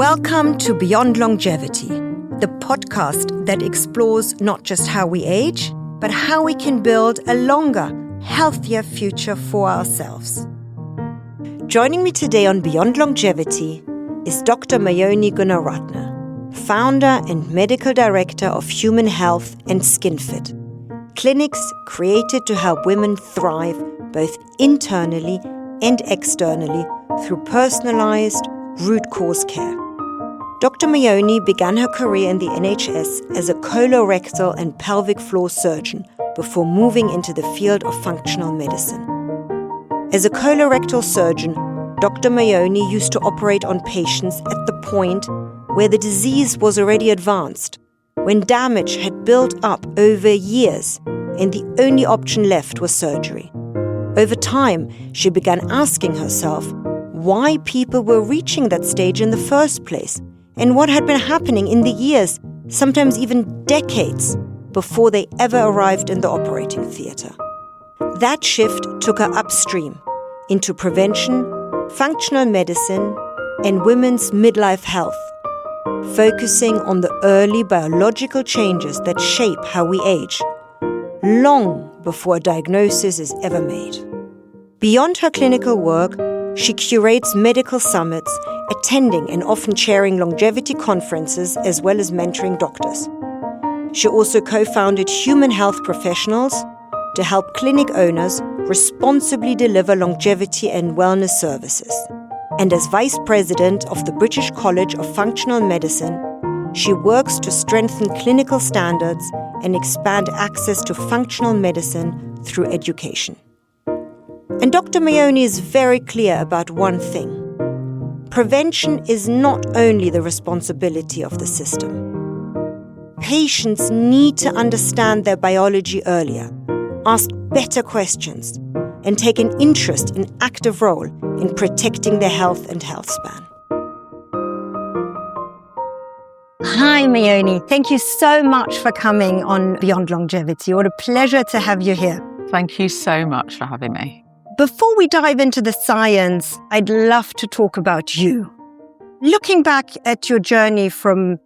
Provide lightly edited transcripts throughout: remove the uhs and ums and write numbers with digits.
Welcome to Beyond Longevity, the podcast that explores not just how we age, but how we can build a longer, healthier future for ourselves. Joining me today on Beyond Longevity is Dr Mayoni Gooneratne, founder and medical director of Human Health and SkinFit, clinics created to help women thrive both internally and externally through personalized, root cause care. Dr. Mayoni began her career in the NHS as a colorectal and pelvic floor surgeon before moving into the field of functional medicine. As a colorectal surgeon, Dr. Mayoni used to operate on patients at the point where the disease was already advanced, when damage had built up over years and the only option left was surgery. Over time, she began asking herself why people were reaching that stage in the first place and what had been happening in the years, sometimes even decades, before they ever arrived in the operating theatre. That shift took her upstream into prevention, functional medicine, and women's midlife health, focusing on the early biological changes that shape how we age, long before a diagnosis is ever made. Beyond her clinical work, she curates medical summits, attending and often chairing longevity conferences as well as mentoring doctors. She also co-founded Human Health Professionals to help clinic owners responsibly deliver longevity and wellness services. And as Vice President of the British College of Functional Medicine, she works to strengthen clinical standards and expand access to functional medicine through education. And Dr. Mayoni is very clear about one thing. Prevention is not only the responsibility of the system. Patients need to understand their biology earlier, ask better questions, and take an interest and active role in protecting their health and health span. Hi, Mayoni. Thank you so much for coming on Beyond Longevity. What a pleasure to have you here. Thank you so much for having me. Before we dive into the science, I'd love to talk about you. Looking back at your journey from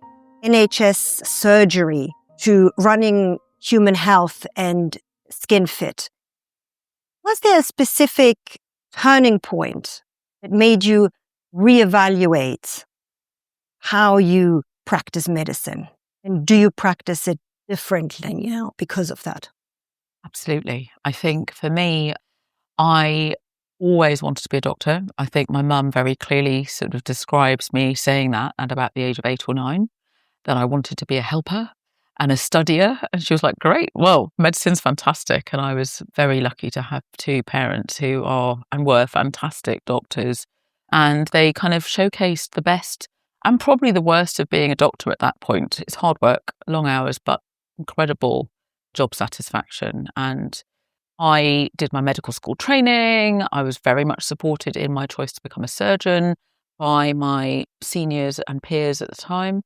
NHS surgery to running Human Health and SkinFit, was there a specific turning point that made you reevaluate how you practice medicine? And do you practice it differently now because of that? Absolutely. I think for me, I always wanted to be a doctor. I think my mum very clearly sort of describes me saying that at about the age of 8 or 9, that I wanted to be a helper and a studier. And she was like, great, well, medicine's fantastic. And I was very lucky to have two parents who are and were fantastic doctors. And they kind of showcased the best and probably the worst of being a doctor at that point. It's hard work, long hours, but incredible job satisfaction. And I did my medical school training. I was very much supported in my choice to become a surgeon by my seniors and peers at the time.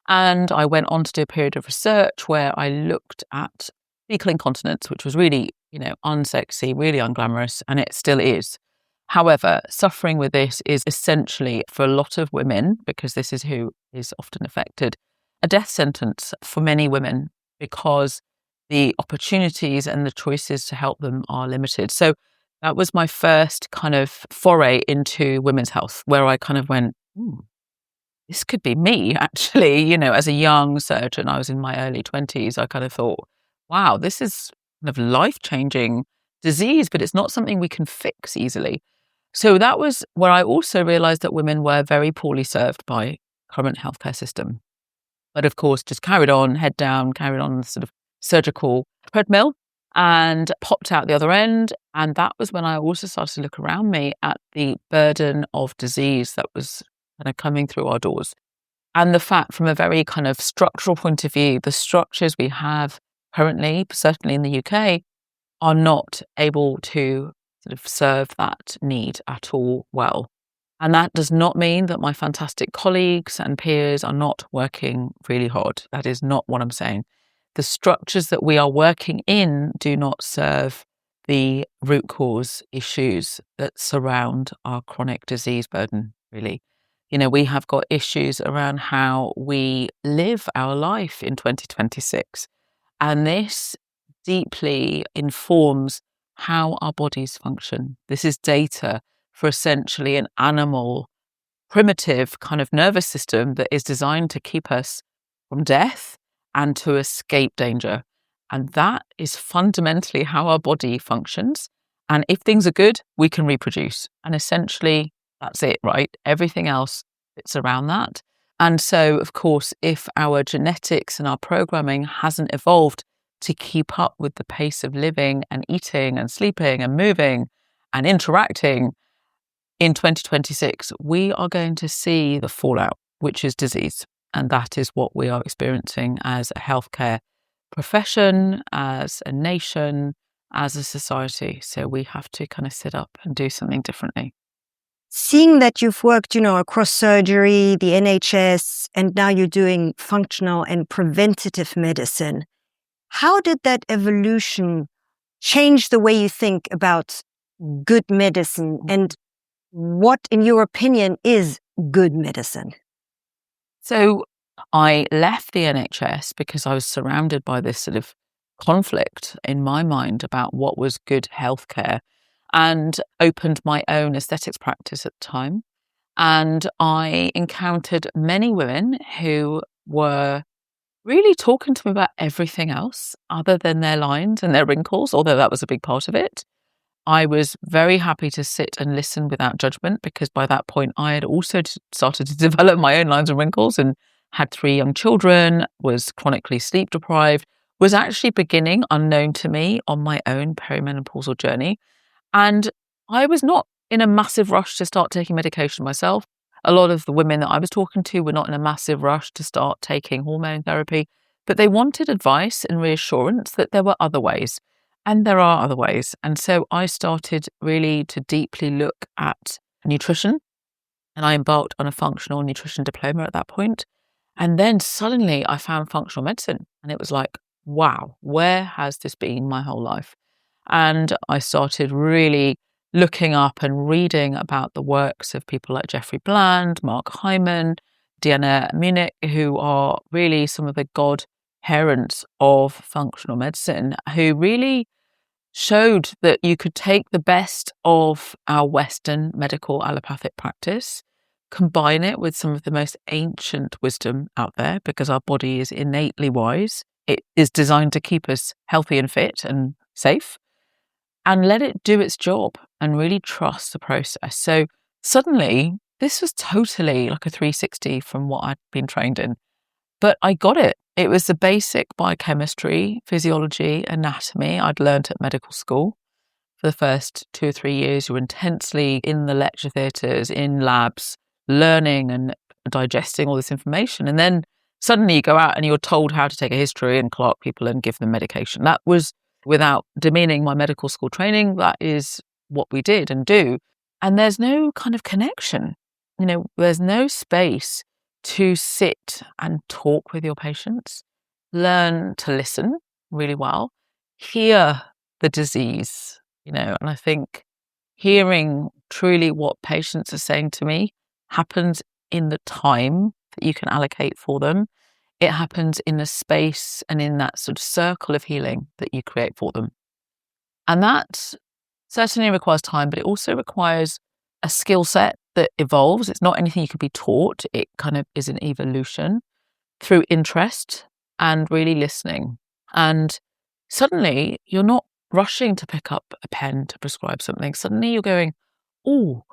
And I went on to do a period of research where I looked at fecal incontinence, which was really, unsexy, really unglamorous, and it still is. However, suffering with this is essentially, for a lot of women, because this is who is often affected, a death sentence for many women because the opportunities and the choices to help them are limited. So that was my first kind of foray into women's health, where I kind of went, this could be me, actually. As a young surgeon, I was in my early 20s, I kind of thought, wow, this is kind of life-changing disease, but it's not something we can fix easily. So that was where I also realized that women were very poorly served by current healthcare system. But of course, just carried on, head down, carried on sort of surgical treadmill and popped out the other end. And that was when I also started to look around me at the burden of disease that was kind of coming through our doors. And the fact, from a very kind of structural point of view, the structures we have currently, certainly in the UK, are not able to sort of serve that need at all well. And that does not mean that my fantastic colleagues and peers are not working really hard. That is not what I'm saying. The structures that we are working in do not serve the root cause issues that surround our chronic disease burden, really. We have got issues around how we live our life in 2026. And this deeply informs how our bodies function. This is data for essentially an animal, primitive kind of nervous system that is designed to keep us from death and to escape danger. And that is fundamentally how our body functions. And if things are good, we can reproduce. And essentially, that's it, right? Everything else fits around that. And so, of course, if our genetics and our programming hasn't evolved to keep up with the pace of living and eating and sleeping and moving and interacting, in 2026, we are going to see the fallout, which is disease. And that is what we are experiencing as a healthcare profession, as a nation, as a society. So we have to kind of sit up and do something differently. Seeing that you've worked, across surgery, the NHS, and now you're doing functional and preventative medicine, how did that evolution change the way you think about good medicine? And what, in your opinion, is good medicine? So I left the NHS because I was surrounded by this sort of conflict in my mind about what was good healthcare, and opened my own aesthetics practice at the time. And I encountered many women who were really talking to me about everything else other than their lines and their wrinkles, although that was a big part of it. I was very happy to sit and listen without judgment, because by that point I had also started to develop my own lines and wrinkles and had 3 young children, was chronically sleep deprived, was actually beginning, unknown to me, on my own perimenopausal journey. And I was not in a massive rush to start taking medication myself. A lot of the women that I was talking to were not in a massive rush to start taking hormone therapy, but they wanted advice and reassurance that there were other ways. And there are other ways. And so I started really to deeply look at nutrition, and I embarked on a functional nutrition diploma at that point. And then suddenly I found functional medicine, and it was like, wow, where has this been my whole life? And I started really looking up and reading about the works of people like Jeffrey Bland, Mark Hyman, Deanna Munich, who are really some of the godparents of functional medicine, who really showed that you could take the best of our Western medical allopathic practice, combine it with some of the most ancient wisdom out there, because our body is innately wise. It is designed to keep us healthy and fit and safe, and let it do its job and really trust the process. So suddenly, this was totally like a 360 from what I'd been trained in. But I got it. It was the basic biochemistry, physiology, anatomy I'd learnt at medical school. For the first 2 or 3 years, you were intensely in the lecture theatres, in labs, learning and digesting all this information. And then suddenly you go out and you're told how to take a history and clock people and give them medication. That was, without demeaning my medical school training, that is what we did and do. And there's no kind of connection. There's no space to sit and talk with your patients, learn to listen really well, hear the disease, and I think hearing truly what patients are saying to me happens in the time that you can allocate for them. It happens in the space and in that sort of circle of healing that you create for them. And that certainly requires time, but it also requires a skill set that evolves. It's not anything you can be taught. It kind of is an evolution through interest and really listening. And suddenly you're not rushing to pick up a pen to prescribe something. Suddenly you're going, oh,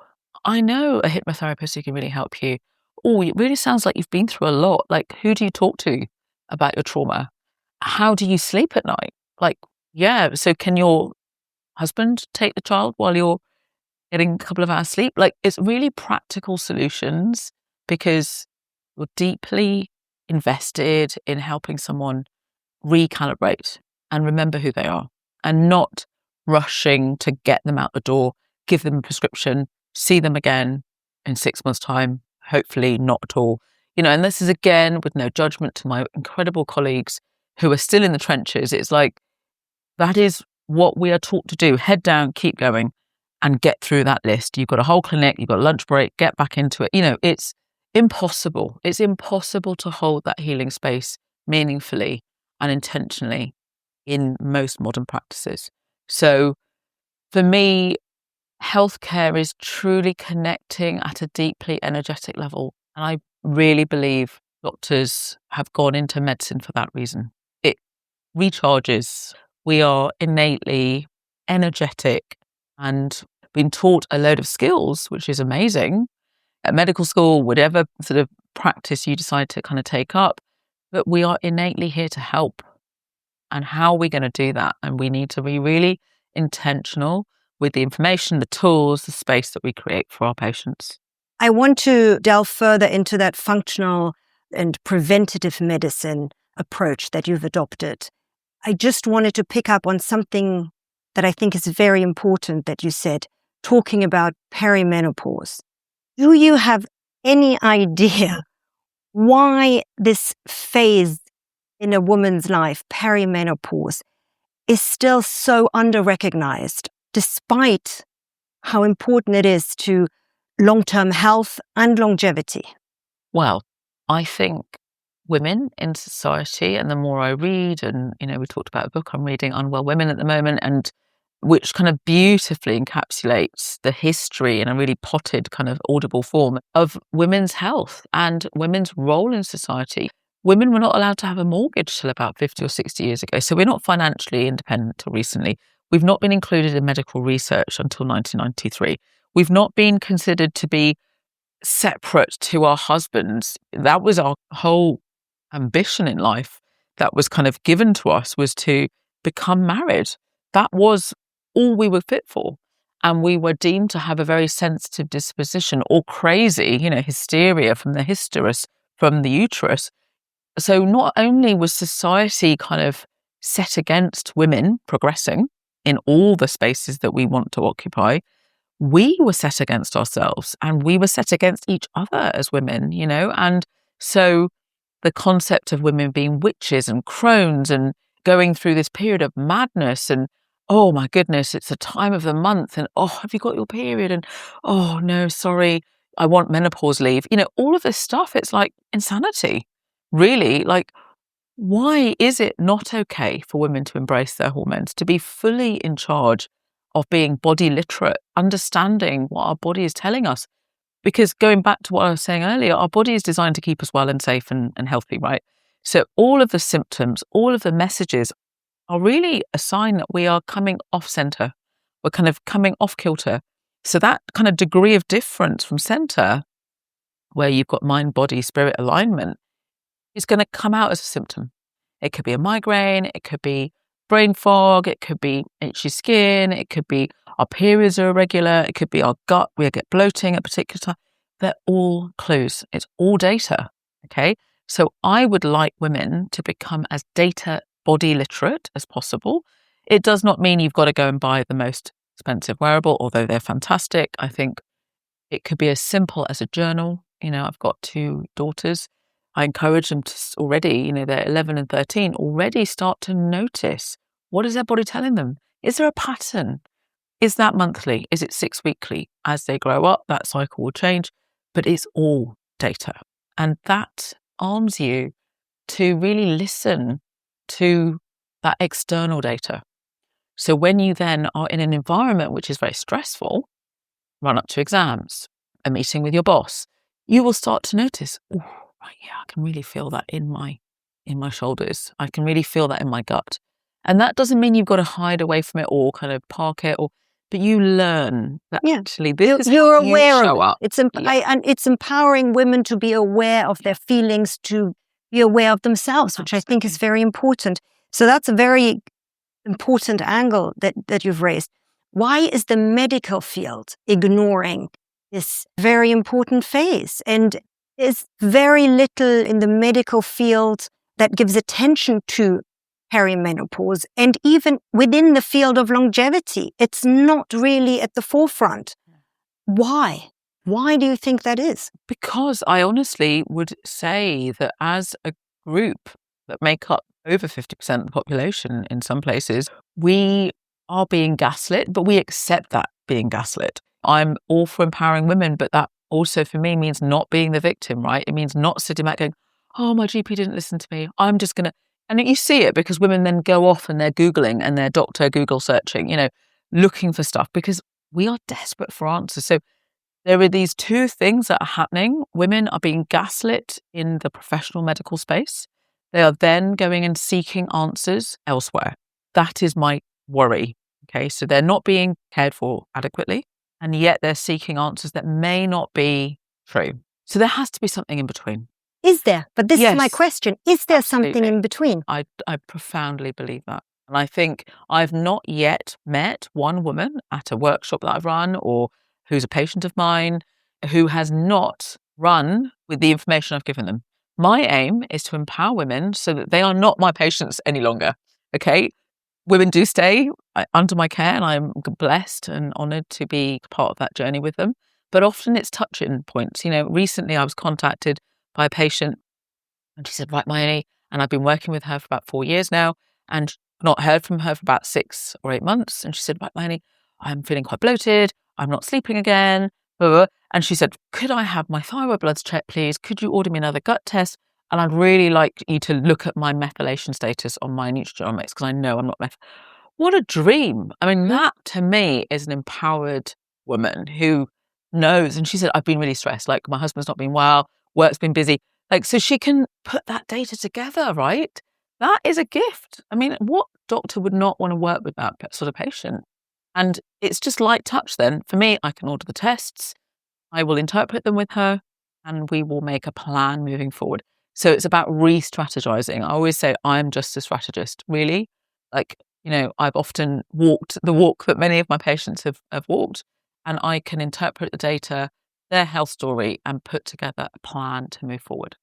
I know a hypnotherapist who can really help you. Oh, it really sounds like you've been through a lot. Like, who do you talk to about your trauma? How do you sleep at night? Like, yeah, so can your husband take the child while you're getting a couple of hours sleep? Like, it's really practical solutions, because you're deeply invested in helping someone recalibrate and remember who they are, and not rushing to get them out the door, give them a prescription, see them again in 6 months' time, hopefully not at all. And this is, again, with no judgment to my incredible colleagues who are still in the trenches. It's like, that is what we are taught to do. Head down, keep going, and get through that list. You've got a whole clinic, you've got a lunch break, get back into it. impossible. It's impossible to hold that healing space meaningfully and intentionally in most modern practices. So for me, healthcare is truly connecting at a deeply energetic level. And I really believe doctors have gone into medicine for that reason. It recharges. We are innately energetic and been taught a load of skills, which is amazing, at medical school, whatever sort of practice you decide to kind of take up. But we are innately here to help. And how are we going to do that? And we need to be really intentional with the information, the tools, the space that we create for our patients. I want to delve further into that functional and preventative medicine approach that you've adopted. I just wanted to pick up on something that I think is very important that you said, talking about perimenopause. Do you have any idea why this phase in a woman's life, perimenopause, is still so under-recognized, despite how important it is to long-term health and longevity? Well, I think women in society, and the more I read, and we talked about a book I'm reading, Unwell Women, at the moment, and which kind of beautifully encapsulates the history in a really potted kind of audible form of women's health and women's role in society. Women were not allowed to have a mortgage till about 50 or 60 years ago. So we're not financially independent till recently. We've not been included in medical research until 1993. We've not been considered to be separate to our husbands. That was our whole ambition in life that was kind of given to us, was to become married. That was all we were fit for. And we were deemed to have a very sensitive disposition, or crazy, hysteria from the hysterus, from the uterus. So not only was society kind of set against women progressing in all the spaces that we want to occupy, we were set against ourselves, and we were set against each other as women, and so the concept of women being witches and crones and going through this period of madness, and oh my goodness, it's the time of the month, and oh, have you got your period, and oh no, sorry, I want menopause leave, all of this stuff. It's like insanity, really. Like, why is it not okay for women to embrace their hormones, to be fully in charge of being body literate, understanding what our body is telling us? Because going back to what I was saying earlier, our body is designed to keep us well and safe and healthy, right? So all of the symptoms, all of the messages are really a sign that we are coming off center. We're kind of coming off kilter. So that kind of degree of difference from center, where you've got mind, body, spirit alignment, is going to come out as a symptom. It could be a migraine, it could be brain fog, it could be itchy skin, it could be our periods are irregular, it could be our gut, we get bloating at a particular time. They're all clues. It's all data, okay? So I would like women to become as data body literate as possible. It does not mean you've got to go and buy the most expensive wearable, although they're fantastic. I think it could be as simple as a journal. I've got 2 daughters. I encourage them to already, they're 11 and 13, already start to notice, what is their body telling them? Is there a pattern? Is that monthly? Is it 6 weekly? As they grow up, that cycle will change, but it's all data. And that arms you to really listen to that external data. So when you then are in an environment which is very stressful, run up to exams, a meeting with your boss, you will start to notice, oh, right, yeah, I can really feel that in my shoulders. I can really feel that in my gut. And that doesn't mean you've got to hide away from it or kind of park it, but you learn that actually this is you're how aware you show of up. it. And it's empowering women to be aware of their feelings, to be aware of themselves, which I think is very important. So that's a very important angle that you've raised. Why is the medical field ignoring this very important phase? And there's very little in the medical field that gives attention to perimenopause, and even within the field of longevity, it's not really at the forefront. Why? Why do you think that is? Because I honestly would say that as a group that make up over 50% of the population in some places, we are being gaslit, but we accept that being gaslit. I'm all for empowering women, but that also for me means not being the victim, right? It means not sitting back going, oh, my GP didn't listen to me. I'm just going to, and you see it because women then go off and they're Googling and they're doctor Google searching, looking for stuff because we are desperate for answers. So there are these two things that are happening. Women are being gaslit in the professional medical space. They are then going and seeking answers elsewhere. That is my worry. Okay, so they're not being cared for adequately, and yet they're seeking answers that may not be true. So there has to be something in between. Is there? But this is my Yes, question. Is there something absolutely. in between? I profoundly believe that. And I think I've not yet met one woman at a workshop that I've run or who's a patient of mine who has not run with the information I've given them. My aim is to empower women so that they are not my patients any longer. Okay? Women do stay under my care, and I'm blessed and honoured to be part of that journey with them. But often it's touching points. Recently I was contacted by a patient and she said, right, Mayoni, and I've been working with her for about 4 years now and not heard from her for about 6 or 8 months. And she said, right, Mayoni, I'm feeling quite bloated. I'm not sleeping again. Blah, blah. And she said, could I have my thyroid bloods checked, please? Could you order me another gut test? And I'd really like you to look at my methylation status on my Nutrigenomics because I know I'm not What a dream. I mean, that to me is an empowered woman who knows. And she said, I've been really stressed. Like my husband's not been well, work's been busy. So she can put that data together, right? That is a gift. I mean, what doctor would not want to work with that sort of patient? And it's just light touch then. For me, I can order the tests, I will interpret them with her, and we will make a plan moving forward. So it's about re-strategizing. I always say I'm just a strategist, really. I've often walked the walk that many of my patients have walked, and I can interpret the data, their health story, and put together a plan to move forward.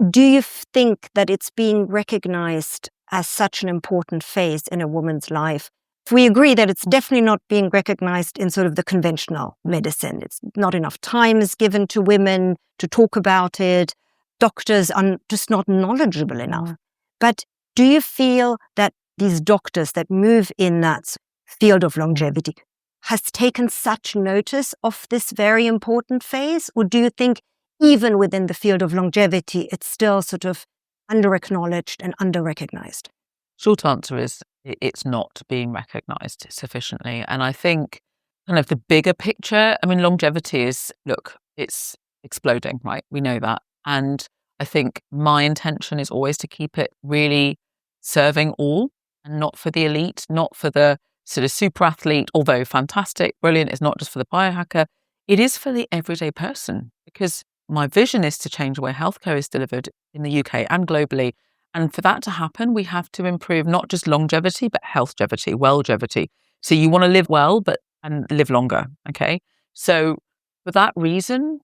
Do you think that it's being recognized as such an important phase in a woman's life? If we agree that it's definitely not being recognized in sort of the conventional medicine, it's not enough time is given to women to talk about it. Doctors are just not knowledgeable enough. But do you feel that these doctors that move in that field of longevity has taken such notice of this very important phase? Or do you think even within the field of longevity, it's still sort of under-acknowledged and under-recognized? Short answer is it's not being recognised sufficiently. And I think kind of the bigger picture, I mean, longevity is, look, it's exploding, right? We know that. And I think my intention is always to keep it really serving all and not for the elite, not for the sort of super athlete, although fantastic, brilliant. It's not just for the biohacker. It is for the everyday person, because my vision is to change the way healthcare is delivered in the UK and globally. And for that to happen, we have to improve not just longevity, but healthgevity, wellgevity. So you want to live well, and live longer. Okay. So for that reason,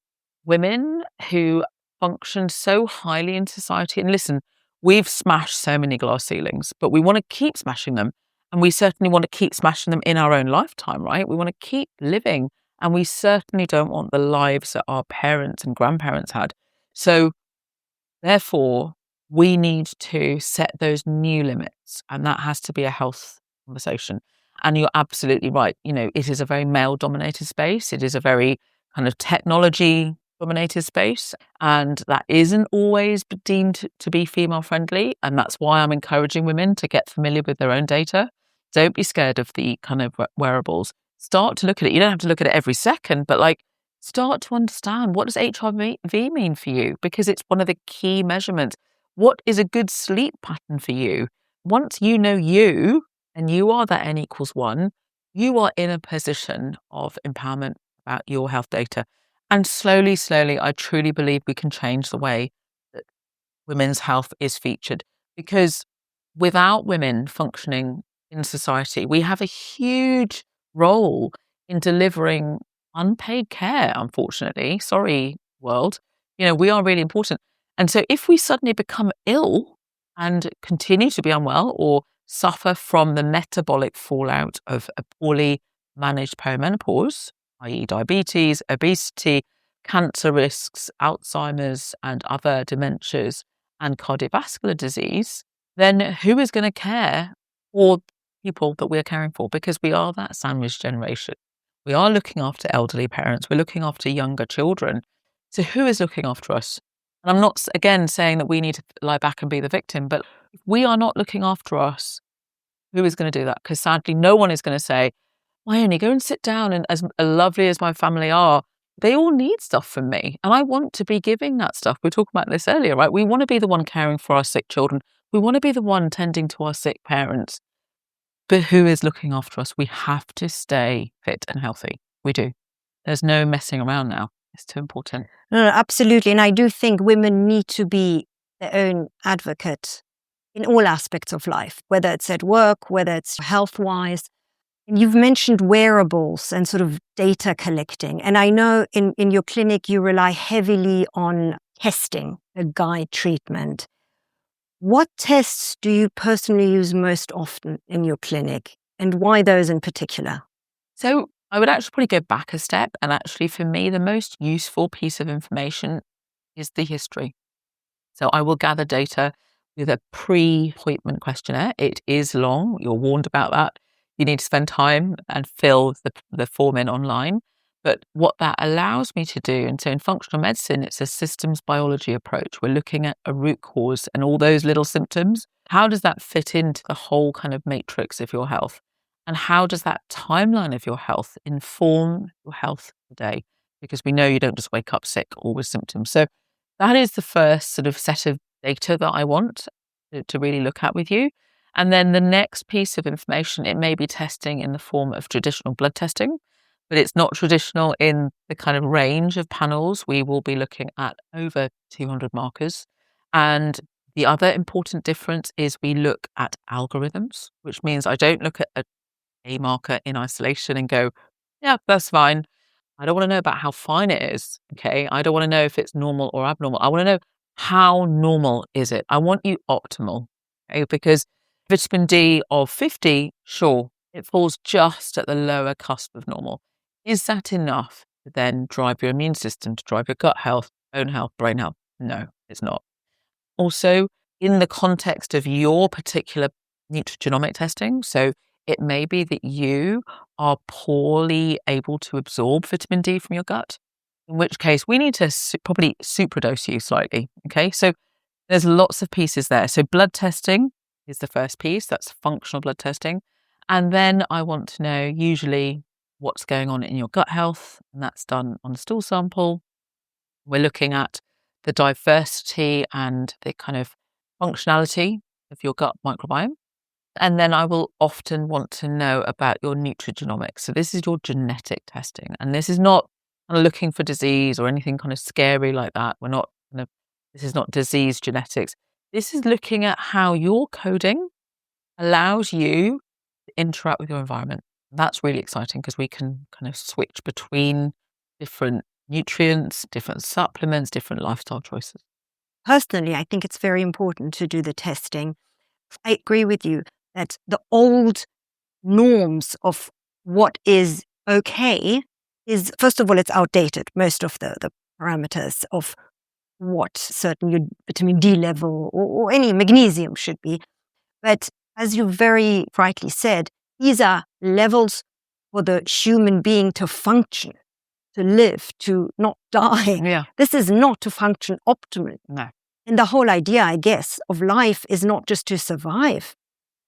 women who function so highly in society, and listen, we've smashed so many glass ceilings, but we want to keep smashing them. And we certainly want to keep smashing them in our own lifetime, right? We want to keep living. And we certainly don't want the lives that our parents and grandparents had. So therefore, we need to set those new limits. And that has to be a health conversation. And you're absolutely right. It is a very male-dominated space. It is a very kind of technology-dominated space. And that isn't always deemed to be female-friendly. And that's why I'm encouraging women to get familiar with their own data. Don't be scared of the kind of wearables. Start to look at it. You don't have to look at it every second, but start to understand, what does HIV mean for you? Because it's one of the key measurements. What is a good sleep pattern for you? Once you know you, and you are that N equals 1, you are in a position of empowerment about your health data. And slowly, I truly believe we can change the way that women's health is featured. Because without women functioning in society, we have a huge role in delivering unpaid care, unfortunately. Sorry, world. We are really important. And so if we suddenly become ill and continue to be unwell or suffer from the metabolic fallout of a poorly managed perimenopause, i.e. diabetes, obesity, cancer risks, Alzheimer's and other dementias and cardiovascular disease, then who is going to care for people that we're caring for? Because we are that sandwich generation. We are looking after elderly parents. We're looking after younger children. So who is looking after us? And I'm not, again, saying that we need to lie back and be the victim, but if we are not looking after us, who is going to do that? Because sadly, no one is going to say, Mayoni, go and sit down. And as lovely as my family are, they all need stuff from me. And I want to be giving that stuff. We were talking about this earlier, right? We want to be the one caring for our sick children. We want to be the one tending to our sick parents. But who is looking after us? We have to stay fit and healthy. We do. There's no messing around now. It's too important. No, absolutely. And I do think women need to be their own advocate in all aspects of life, whether it's at work, whether it's health-wise. And you've mentioned wearables and sort of data collecting. And I know in your clinic, you rely heavily on testing, a guide treatment. What tests do you personally use most often in your clinic, and why those in particular? So I would actually probably go back a step. And actually, for me, the most useful piece of information is the history. So I will gather data with a pre-appointment questionnaire. It is long. You're warned about that. You need to spend time and fill the form in online. But what that allows me to do, and so in functional medicine, it's a systems biology approach. We're looking at a root cause and all those little symptoms. How does that fit into the whole kind of matrix of your health? And how does that timeline of your health inform your health today? Because we know you don't just wake up sick or with symptoms. So that is the first sort of set of data that I want to really look at with you. And then the next piece of information, it may be testing in the form of traditional blood testing, but it's not traditional in the kind of range of panels. We will be looking at over 200 markers. And the other important difference is we look at algorithms, which means I don't look at a marker in isolation and go, yeah, that's fine. I don't want to know about how fine it is. Okay. I don't want to know if it's normal or abnormal. I want to know, how normal is it? I want you optimal. Okay? Because vitamin D of 50, sure, it falls just at the lower cusp of normal. Is that enough to then drive your immune system, to drive your gut health, bone health, brain health? No, it's not. Also, in the context of your particular nutrigenomic testing, so it may be that you are poorly able to absorb vitamin D from your gut, in which case we need to probably superdose you slightly. Okay, so there's lots of pieces there. So blood testing is the first piece. That's functional blood testing. And then I want to know usually what's going on in your gut health, and that's done on a stool sample. We're looking at the diversity and the kind of functionality of your gut microbiome. And then I will often want to know about your nutrigenomics. So this is your genetic testing. And this is not kind of looking for disease or anything kind of scary like that. This is not disease genetics. This is looking at how your coding allows you to interact with your environment. That's really exciting because we can kind of switch between different nutrients, different supplements, different lifestyle choices. Personally, I think it's very important to do the testing. I agree with you that the old norms of what is okay is, first of all, it's outdated. Most of the parameters of what certain your vitamin D level or any magnesium should be. But as you very rightly said, these are levels for the human being to function, to live, to not die. Yeah. This is not to function optimally. No. And the whole idea, I guess, of life is not just to survive,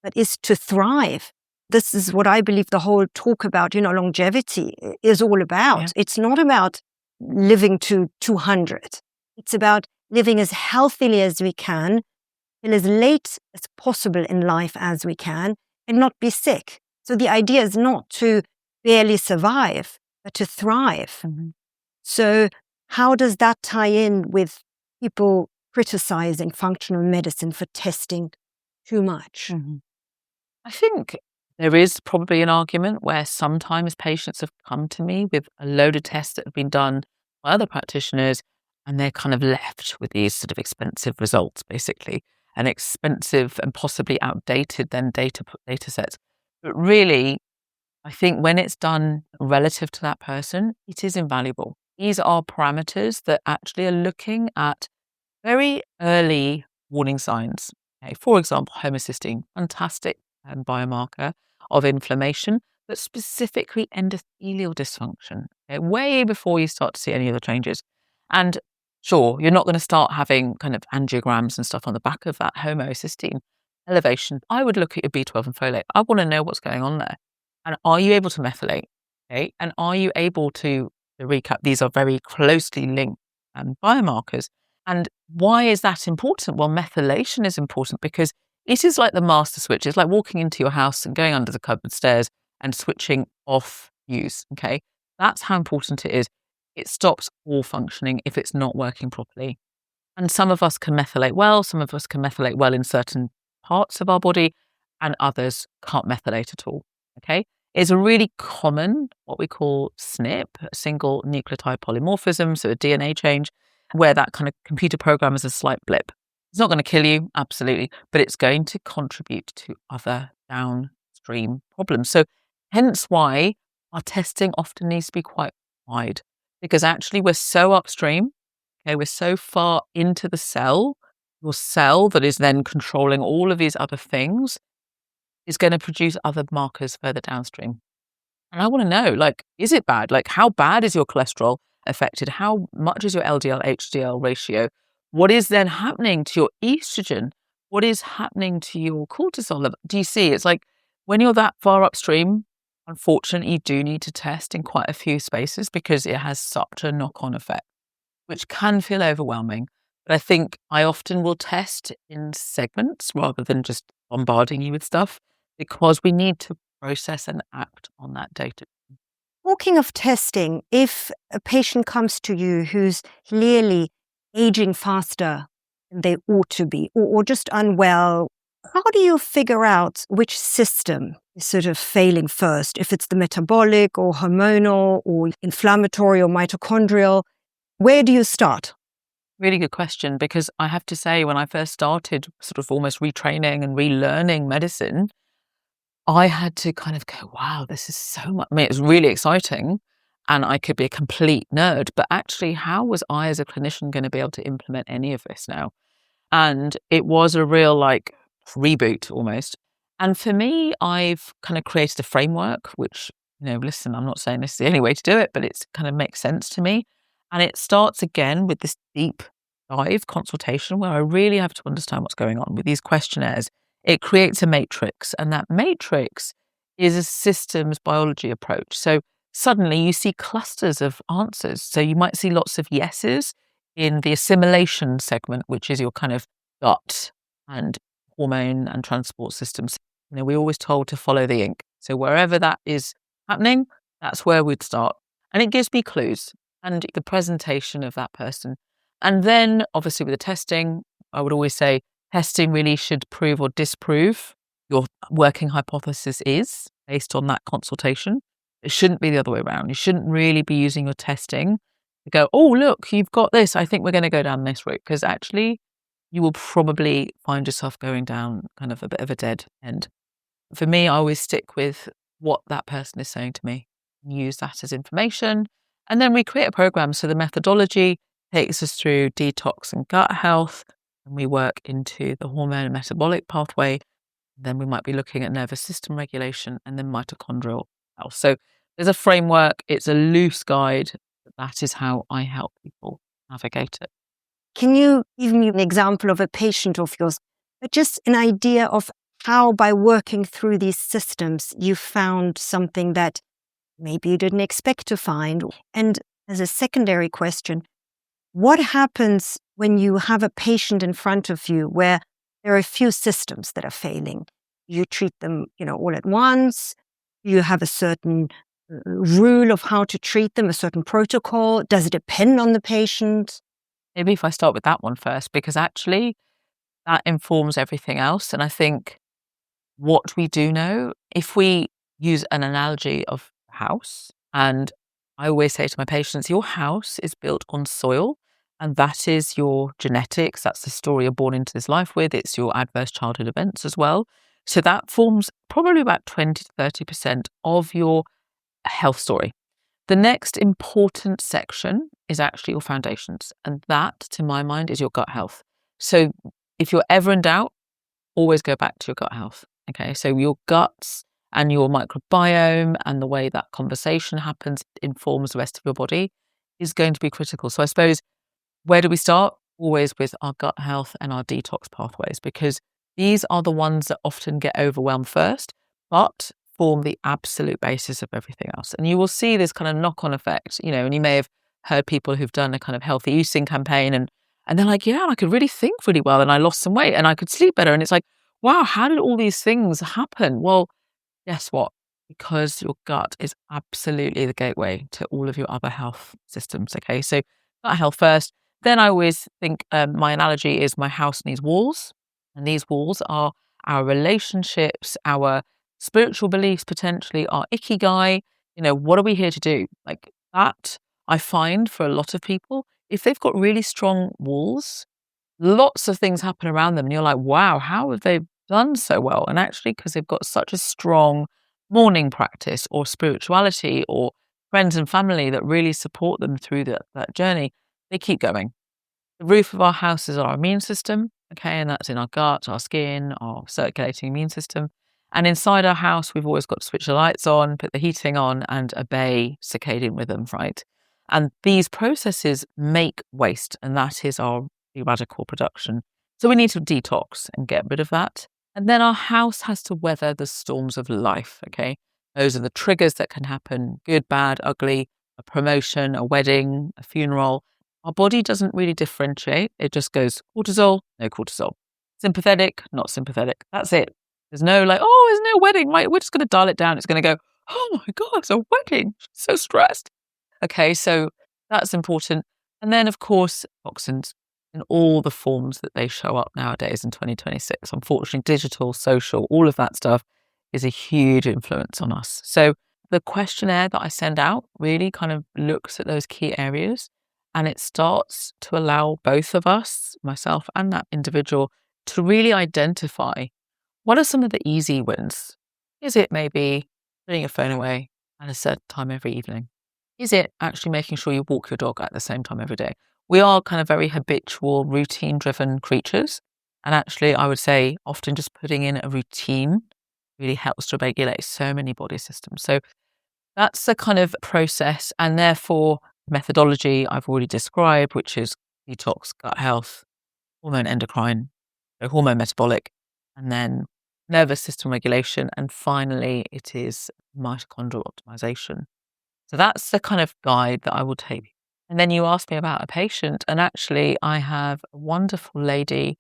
but is to thrive. This is what I believe the whole talk about, longevity is all about. Yeah. It's not about living to 200. It's about living as healthily as we can and as late as possible in life as we can and not be sick. So the idea is not to barely survive, but to thrive. Mm-hmm. So how does that tie in with people criticizing functional medicine for testing too much? Mm-hmm. I think there is probably an argument where sometimes patients have come to me with a load of tests that have been done by other practitioners, and they're kind of left with these sort of expensive results, basically, and expensive and possibly outdated then data sets. But really, I think when it's done relative to that person, it is invaluable. These are parameters that actually are looking at very early warning signs. Okay, for example, homocysteine, fantastic biomarker of inflammation, but specifically endothelial dysfunction, okay, way before you start to see any other changes. And sure, you're not going to start having kind of angiograms and stuff on the back of that homocysteine elevation. I would look at your B12 and folate. I want to know what's going on there. And are you able to methylate? Okay. And are you able to recap? These are very closely linked biomarkers. And why is that important? Well, methylation is important because it is like the master switch. It's like walking into your house and going under the cupboard stairs and switching off use. Okay. That's how important it is. It stops all functioning if it's not working properly. And some of us can methylate well, some of us can methylate well in certain parts of our body, and others can't methylate at all. Okay. It's a really common, what we call SNP, a single nucleotide polymorphism, so a DNA change, where that kind of computer program is a slight blip. It's not going to kill you, absolutely, but it's going to contribute to other downstream problems. So hence why our testing often needs to be quite wide, because actually we're so upstream, okay, we're so far into the cell, your cell that is then controlling all of these other things is going to produce other markers further downstream. And I want to know, like, is it bad? Like, how bad is your cholesterol affected? How much is your LDL, HDL ratio? What is then happening to your estrogen? What is happening to your cortisol level? Do you see? It's like when you're that far upstream, unfortunately, you do need to test in quite a few spaces because it has such a knock-on effect, which can feel overwhelming. But I think I often will test in segments rather than just bombarding you with stuff because we need to process and act on that data. Talking of testing, if a patient comes to you who's clearly aging faster than they ought to be, or just unwell, how do you figure out which system is sort of failing first? If it's the metabolic or hormonal or inflammatory or mitochondrial, where do you start? Really good question, because I have to say, when I first started sort of almost retraining and relearning medicine, I had to kind of go, wow, this is so much. I mean, it's really exciting and I could be a complete nerd, but actually, how was I as a clinician going to be able to implement any of this now? And it was a real like reboot almost. And for me, I've kind of created a framework, which, listen, I'm not saying this is the only way to do it, but it's kind of makes sense to me. And it starts again with this deep dive consultation where I really have to understand what's going on with these questionnaires. It creates a matrix, and that matrix is a systems biology approach. So suddenly you see clusters of answers. So you might see lots of yeses in the assimilation segment, which is your kind of gut and hormone and transport systems. We're always told to follow the ink. So wherever that is happening, that's where we'd start. And it gives me clues and the presentation of that person. And then obviously with the testing, I would always say testing really should prove or disprove your working hypothesis is based on that consultation. It shouldn't be the other way around. You shouldn't really be using your testing to go, oh, look, you've got this. I think we're going to go down this route, because actually you will probably find yourself going down kind of a bit of a dead end. For me, I always stick with what that person is saying to me and use that as information. And then we create a program. So the methodology takes us through detox and gut health, and we work into the hormone and metabolic pathway. Then we might be looking at nervous system regulation and then mitochondrial health. So there's a framework. It's a loose guide. That is how I help people navigate it. Can you give me an example of a patient of yours, but just an idea of how, by working through these systems, you found something that maybe you didn't expect to find? And as a secondary question, what happens when you have a patient in front of you where there are a few systems that are failing? You treat them, all at once? You have a certain rule of how to treat them, a certain protocol? Does it depend on the patient? Maybe if I start with that one first, because actually that informs everything else. And I think what we do know, if we use an analogy of a house, and I always say to my patients, your house is built on soil, and that is your genetics. That's the story you're born into this life with. It's your adverse childhood events as well. So that forms probably about 20 to 30% of your health story. The next important section is actually your foundations. And that, to my mind, is your gut health. So if you're ever in doubt, always go back to your gut health. Okay, so your guts and your microbiome and the way that conversation happens informs the rest of your body is going to be critical. So I suppose, where do we start? Always with our gut health and our detox pathways, because these are the ones that often get overwhelmed first, but form the absolute basis of everything else. And you will see this kind of knock-on effect, and you may have heard people who've done a kind of healthy eating campaign and they're like, yeah, I could really think really well and I lost some weight and I could sleep better. And it's like, wow, how did all these things happen? Well, guess what? Because your gut is absolutely the gateway to all of your other health systems. Okay, so gut health first. Then I always think my analogy is my house needs walls, and these walls are our relationships, our spiritual beliefs, potentially our ikigai. What are we here to do? Like that, I find for a lot of people, if they've got really strong walls, lots of things happen around them, and you're like, wow, how have they done so well? And actually, because they've got such a strong morning practice or spirituality or friends and family that really support them through that journey, they keep going. The roof of our house is our immune system, okay, and that's in our gut, our skin, our circulating immune system. And inside our house, we've always got to switch the lights on, put the heating on, and obey circadian rhythm, right? And these processes make waste, and that is our radical production. So we need to detox and get rid of that. And then our house has to weather the storms of life, okay? Those are the triggers that can happen: good, bad, ugly, a promotion, a wedding, a funeral. Our body doesn't really differentiate. It just goes cortisol, no cortisol. Sympathetic, not sympathetic. That's it. There's no like, oh, there's no wedding, right? We're just going to dial it down. It's going to go, oh my God, it's a wedding. So stressed. Okay, so that's important. And then, of course, toxins in all the forms that they show up nowadays in 2026. Unfortunately, digital, social, all of that stuff is a huge influence on us. So the questionnaire that I send out really kind of looks at those key areas, and it starts to allow both of us, myself and that individual, to really identify what are some of the easy wins. Is it maybe putting your phone away at a certain time every evening? Is it actually making sure you walk your dog at the same time every day? We are kind of very habitual, routine-driven creatures. And actually, I would say often just putting in a routine really helps to regulate so many body systems. So that's the kind of process. And therefore, methodology I've already described, which is detox, gut health, hormone endocrine, so hormone metabolic, and then nervous system regulation. And finally, it is mitochondrial optimization. So that's the kind of guide that I will take. And then you asked me about a patient, and actually I have a wonderful lady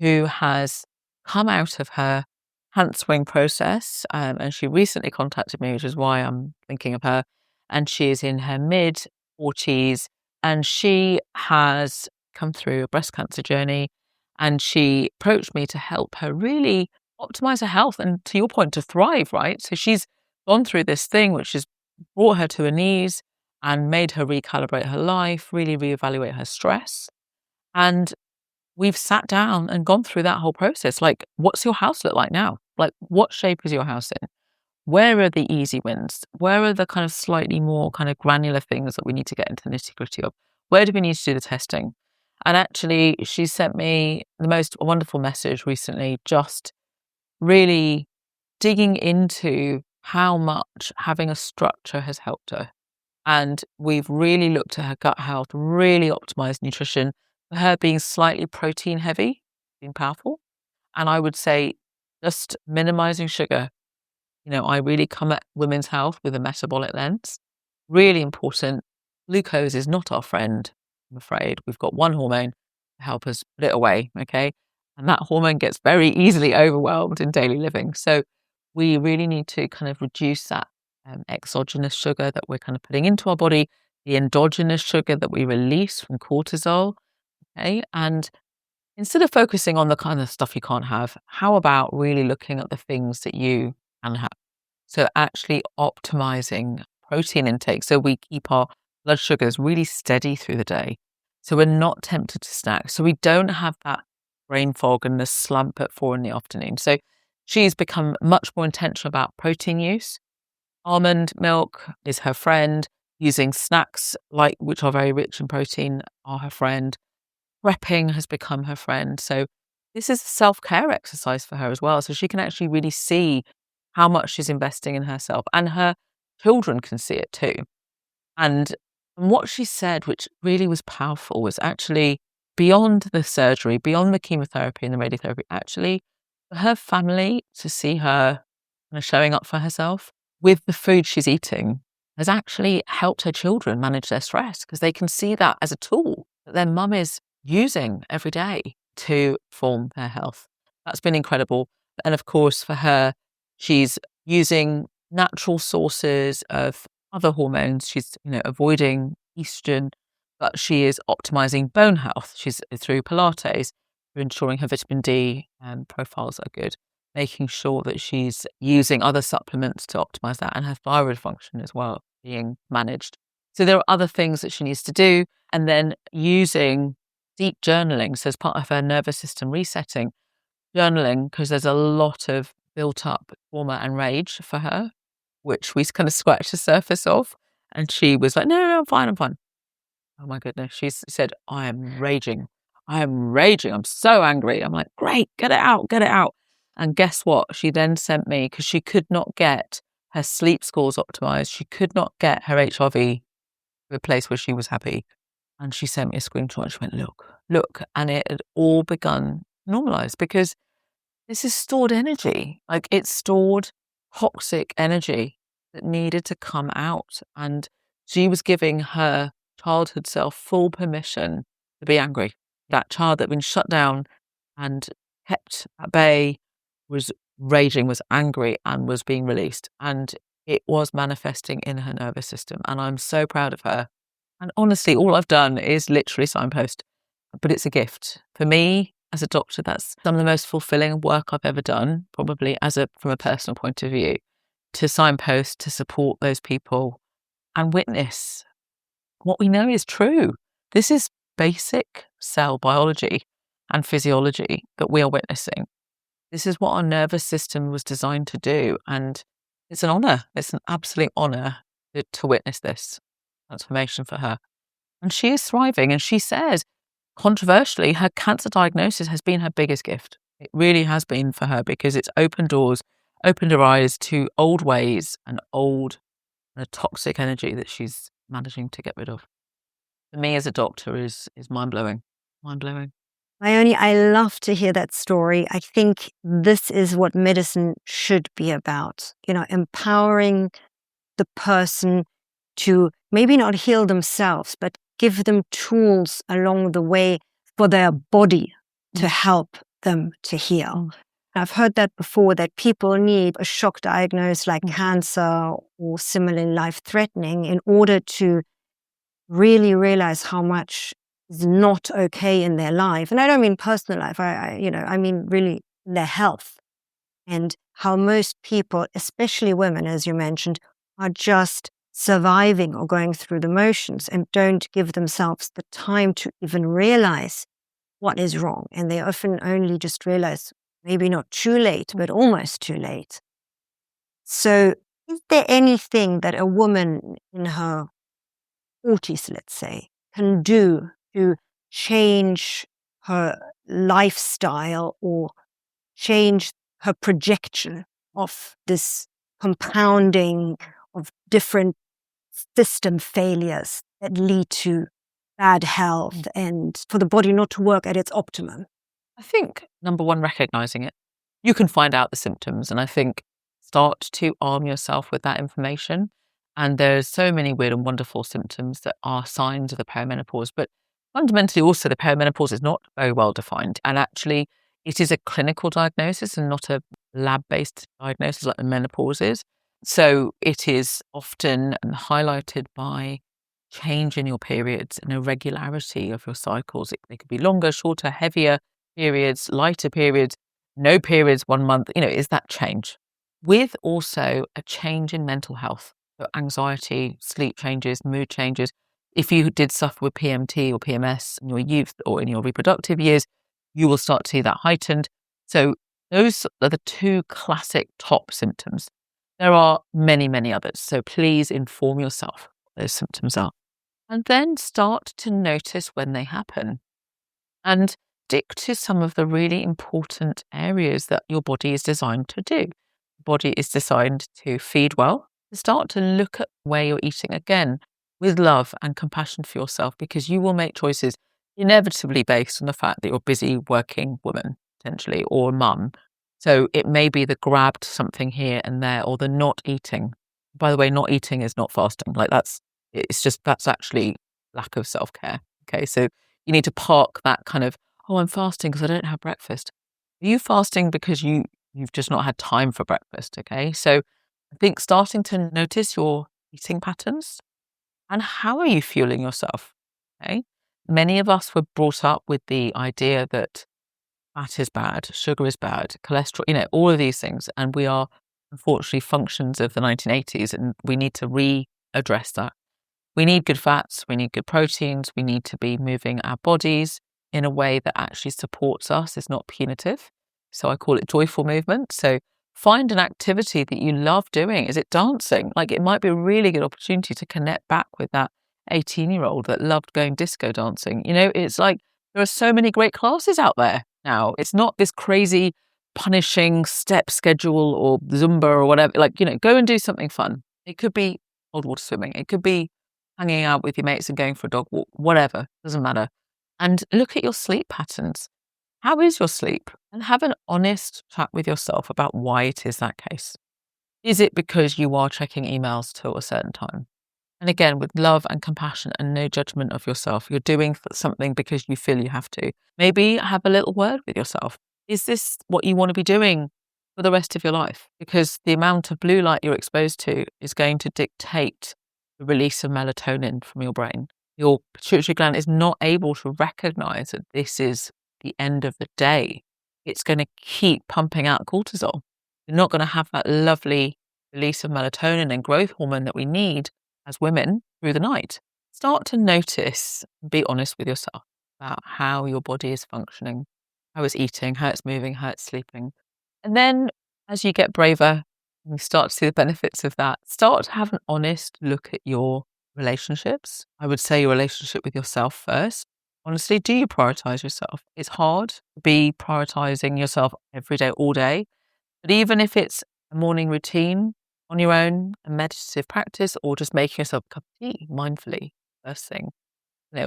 who has come out of her hand-swing process, and she recently contacted me, which is why I'm thinking of her. And she is in her mid-40s, and she has come through a breast cancer journey, and she approached me to help her really optimize her health and, to your point, to thrive, right? So she's gone through this thing which has brought her to her knees and made her recalibrate her life, really reevaluate her stress. And we've sat down and gone through that whole process. Like, what's your house look like now? Like, what shape is your house in? Where are the easy wins? Where are the kind of slightly more kind of granular things that we need to get into the nitty-gritty of? Where do we need to do the testing? And actually, she sent me the most wonderful message recently, just really digging into how much having a structure has helped her. And we've really looked at her gut health, really optimized nutrition. For her being slightly protein heavy, being powerful. And I would say just minimizing sugar. I really come at women's health with a metabolic lens. Really important. Glucose is not our friend, I'm afraid. We've got one hormone to help us put it away, okay? And that hormone gets very easily overwhelmed in daily living. So we really need to kind of reduce that exogenous sugar that we're kind of putting into our body, the endogenous sugar that we release from cortisol, okay? And instead of focusing on the kind of stuff you can't have, how about really looking at the things that you can have? So actually optimizing protein intake so we keep our blood sugars really steady through the day. So we're not tempted to snack. So we don't have that brain fog and the slump at 4 in the afternoon. So she's become much more intentional about protein use. Almond milk is her friend. Using snacks which are very rich in protein are her friend. Prepping has become her friend. So this is a self-care exercise for her as well. So she can actually really see how much she's investing in herself, and her children can see it too. And what she said, which really was powerful, was actually beyond the surgery, beyond the chemotherapy and the radiotherapy, actually for her family to see her kind of showing up for herself with the food she's eating has actually helped her children manage their stress, because they can see that as a tool that their mum is using every day to form their health. That's been incredible. And of course, for her, she's using natural sources of other hormones. She's, avoiding estrogen, but she is optimizing bone health. She's through Pilates, through ensuring her vitamin D profiles are good, making sure that she's using other supplements to optimize that, and her thyroid function as well being managed. So there are other things that she needs to do, and then using deep journaling. So as part of her nervous system resetting, journaling, because there's a lot of built up trauma and rage for her, which we kind of scratched the surface of. And she was like, no, I'm fine, I'm fine. Oh my goodness. She said, I am raging. I'm so angry. I'm like, great, get it out. And guess what? She then sent me, because she could not get her sleep scores optimized. She could not get her HRV to a place where she was happy. And she sent me a screenshot and she went, look. And it had all begun to normalize, because this is stored energy. Like, it's stored toxic energy that needed to come out. And she was giving her childhood self full permission to be angry. That child that had been shut down and kept at bay was raging, was angry, and was being released. And it was manifesting in her nervous system. And I'm so proud of her. And honestly, all I've done is literally signpost, but it's a gift. For me, as a doctor, that's some of the most fulfilling work I've ever done, probably from a personal point of view, to signpost, to support those people and witness what we know is true. This is basic cell biology and physiology that we are witnessing. This is what our nervous system was designed to do. And it's an honor. It's an absolute honor to witness this transformation for her. And she is thriving. And she says, controversially, her cancer diagnosis has been her biggest gift. It really has been for her, because it's opened doors, opened her eyes to old ways and old toxic energy that she's managing to get rid of. For me as a doctor is mind-blowing. Mind-blowing. Mayoni, I love to hear that story. I think this is what medicine should be about, empowering the person to maybe not heal themselves, but give them tools along the way for their body to help them to heal. I've heard that before, that people need a shock diagnosis like cancer or similarly life-threatening in order to really realize how much is not okay in their life. And I don't mean personal life, I mean really their health. And how most people, especially women, as you mentioned, are just surviving or going through the motions and don't give themselves the time to even realize what is wrong. And they often only just realize, maybe not too late, but almost too late. So is there anything that a woman in her 40s, let's say, can do to change her lifestyle or change her projection of this compounding of different system failures that lead to bad health and for the body not to work at its optimum? I think, number one, recognizing it. You can find out the symptoms, and I think start to arm yourself with that information. And there's so many weird and wonderful symptoms that are signs of the perimenopause, but fundamentally also the perimenopause is not very well defined. And actually, it is a clinical diagnosis and not a lab-based diagnosis like the menopause is. So it is often highlighted by change in your periods and irregularity of your cycles. They could be longer, shorter, heavier periods, lighter periods, no periods 1 month. Is that change? With also a change in mental health. So anxiety, sleep changes, mood changes. If you did suffer with PMT or PMS in your youth or in your reproductive years, you will start to see that heightened. So those are the two classic top symptoms. There are many, many others. So please inform yourself what those symptoms are. And then start to notice when they happen. And stick to some of the really important areas that your body is designed to do. the body is designed to feed well, to start to look at where you're eating again with love and compassion for yourself, because you will make choices inevitably based on the fact that you're a busy working woman, potentially, or mum. So it may be the grabbed something here and there, or the not eating. By the way, not eating is not fasting. That's actually lack of self-care. Okay, so you need to park that kind of, oh, I'm fasting because I don't have breakfast. Are you fasting because you've just not had time for breakfast? Okay, so I think starting to notice your eating patterns and how are you fueling yourself? Okay, many of us were brought up with the idea that fat is bad, sugar is bad, cholesterol, all of these things, and we are unfortunately functions of the 1980s, and we need to readdress that. We need good fats, we need good proteins, we need to be moving our bodies in a way that actually supports us, is not punitive. So I call it joyful movement. So find an activity that you love doing. Is it dancing? Like, it might be a really good opportunity to connect back with that 18-year-old that loved going disco dancing. It's like there are so many great classes out there now. It's not this crazy punishing step schedule or Zumba or whatever. Go and do something fun. It could be cold water swimming. It could be hanging out with your mates and going for a dog walk, whatever, doesn't matter. And look at your sleep patterns. How is your sleep? And have an honest chat with yourself about why it is that case. Is it because you are checking emails till a certain time? And again, with love and compassion and no judgment of yourself, you're doing something because you feel you have to. Maybe have a little word with yourself. Is this what you want to be doing for the rest of your life? Because the amount of blue light you're exposed to is going to dictate the release of melatonin from your brain. Your pituitary gland is not able to recognize that this is the end of the day. It's going to keep pumping out cortisol. You're not going to have that lovely release of melatonin and growth hormone that we need as women through the night. Start to notice and be honest with yourself about how your body is functioning, how it's eating, how it's moving, how it's sleeping. And then as you get braver, and you start to see the benefits of that, start to have an honest look at your relationships. I would say your relationship with yourself first. Honestly, do you prioritize yourself? It's hard to be prioritizing yourself every day, all day. But even if it's a morning routine on your own, a meditative practice, or just making yourself a cup of tea mindfully first thing,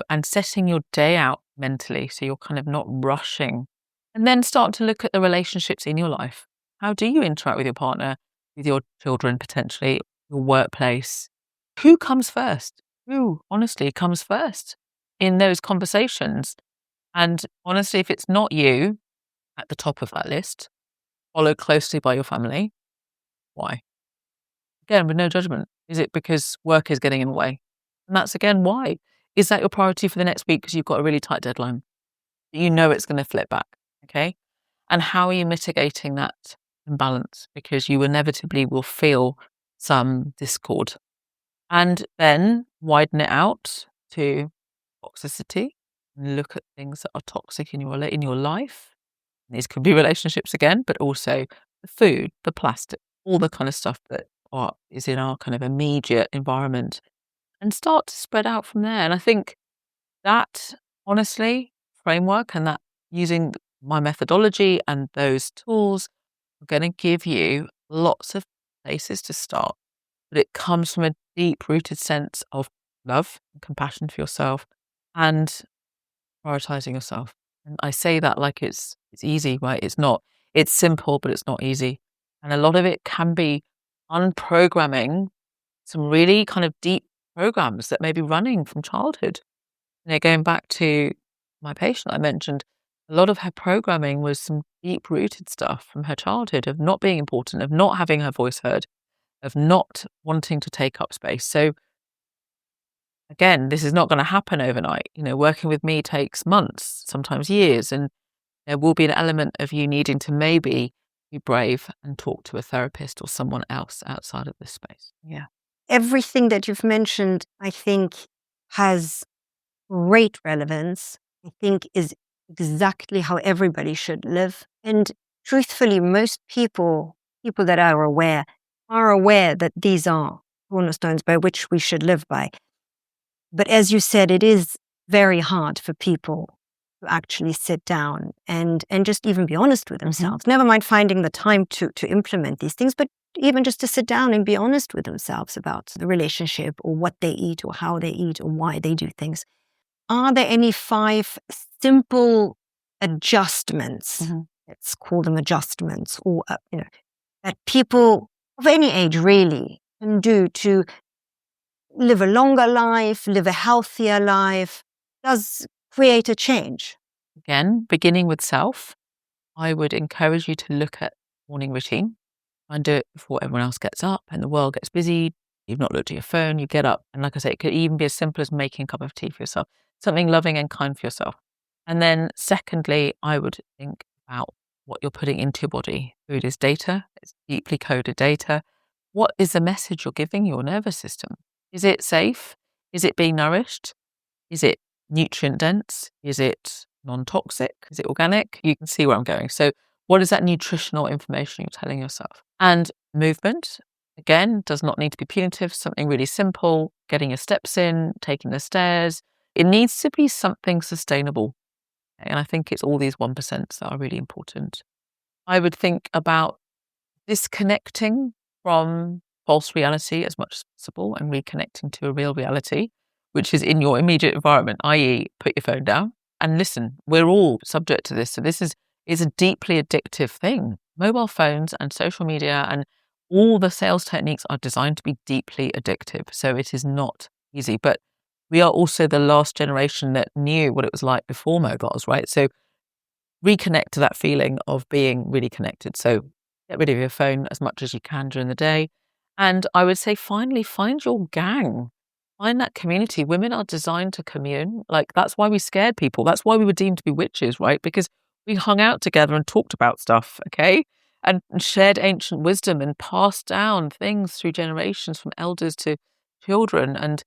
and setting your day out mentally so you're kind of not rushing. And then start to look at the relationships in your life. How do you interact with your partner, with your children potentially, your workplace? Who comes first? Who honestly comes first in those conversations? And honestly, if it's not you at the top of that list, followed closely by your family, why? Again, with no judgment. Is it because work is getting in the way? And that's again, why? Is that your priority for the next week because you've got a really tight deadline? You know it's going to flip back, okay? And how are you mitigating that imbalance? Because you inevitably will feel some discord. And then widen it out to toxicity and look at things that are toxic in your life. These could be relationships again, but also the food, the plastic, all the kind of stuff that is in our kind of immediate environment, and start to spread out from there. And I think that, honestly, framework and that using my methodology and those tools are going to give you lots of places to start. But it comes from a deep-rooted sense of love and compassion for yourself and prioritizing yourself. And I say that like it's easy, right? It's not. It's simple, but it's not easy. And a lot of it can be unprogramming some really kind of deep programs that may be running from childhood. Going back to my patient I mentioned, a lot of her programming was some deep-rooted stuff from her childhood of not being important, of not having her voice heard, of not wanting to take up space. So again, this is not going to happen overnight. Working with me takes months, sometimes years, and there will be an element of you needing to maybe be brave and talk to a therapist or someone else outside of this space. Yeah. Everything that you've mentioned, I think, has great relevance. I think is exactly how everybody should live. And truthfully, most people that are aware that these are cornerstones by which we should live by. But as you said, it is very hard for people to actually sit down and just even be honest with themselves. Never mind finding the time to implement these things, but even just to sit down and be honest with themselves about the relationship or what they eat or how they eat or why they do things. Are there any 5 simple adjustments, let's call them adjustments, or that people of any age really can do to live a longer life, live a healthier life, does create a change? Again, beginning with self, I would encourage you to look at morning routine and do it before everyone else gets up and the world gets busy. You've not looked at your phone, you get up. And like I say, it could even be as simple as making a cup of tea for yourself, something loving and kind for yourself. And then secondly, I would think about what you're putting into your body. Food is data. It's deeply coded data. What is the message you're giving your nervous system? Is it safe? Is it being nourished? Is it nutrient dense? Is it non-toxic? Is it organic? You can see where I'm going. So what is that nutritional information you're telling yourself? And movement, again, does not need to be punitive. Something really simple, getting your steps in, taking the stairs. It needs to be something sustainable. And I think it's all these 1% that are really important. I would think about disconnecting from false reality as much as possible and reconnecting to a real reality, which is in your immediate environment, i.e. put your phone down and listen. We're all subject to this. So this is a deeply addictive thing. Mobile phones and social media and all the sales techniques are designed to be deeply addictive. So it is not easy. But we are also the last generation that knew what it was like before mobiles, right? So reconnect to that feeling of being really connected. So get rid of your phone as much as you can during the day. And I would say, finally, find your gang. Find that community. Women are designed to commune. Like, that's why we scared people. That's why we were deemed to be witches, right? Because we hung out together and talked about stuff, okay? And shared ancient wisdom and passed down things through generations from elders to children. And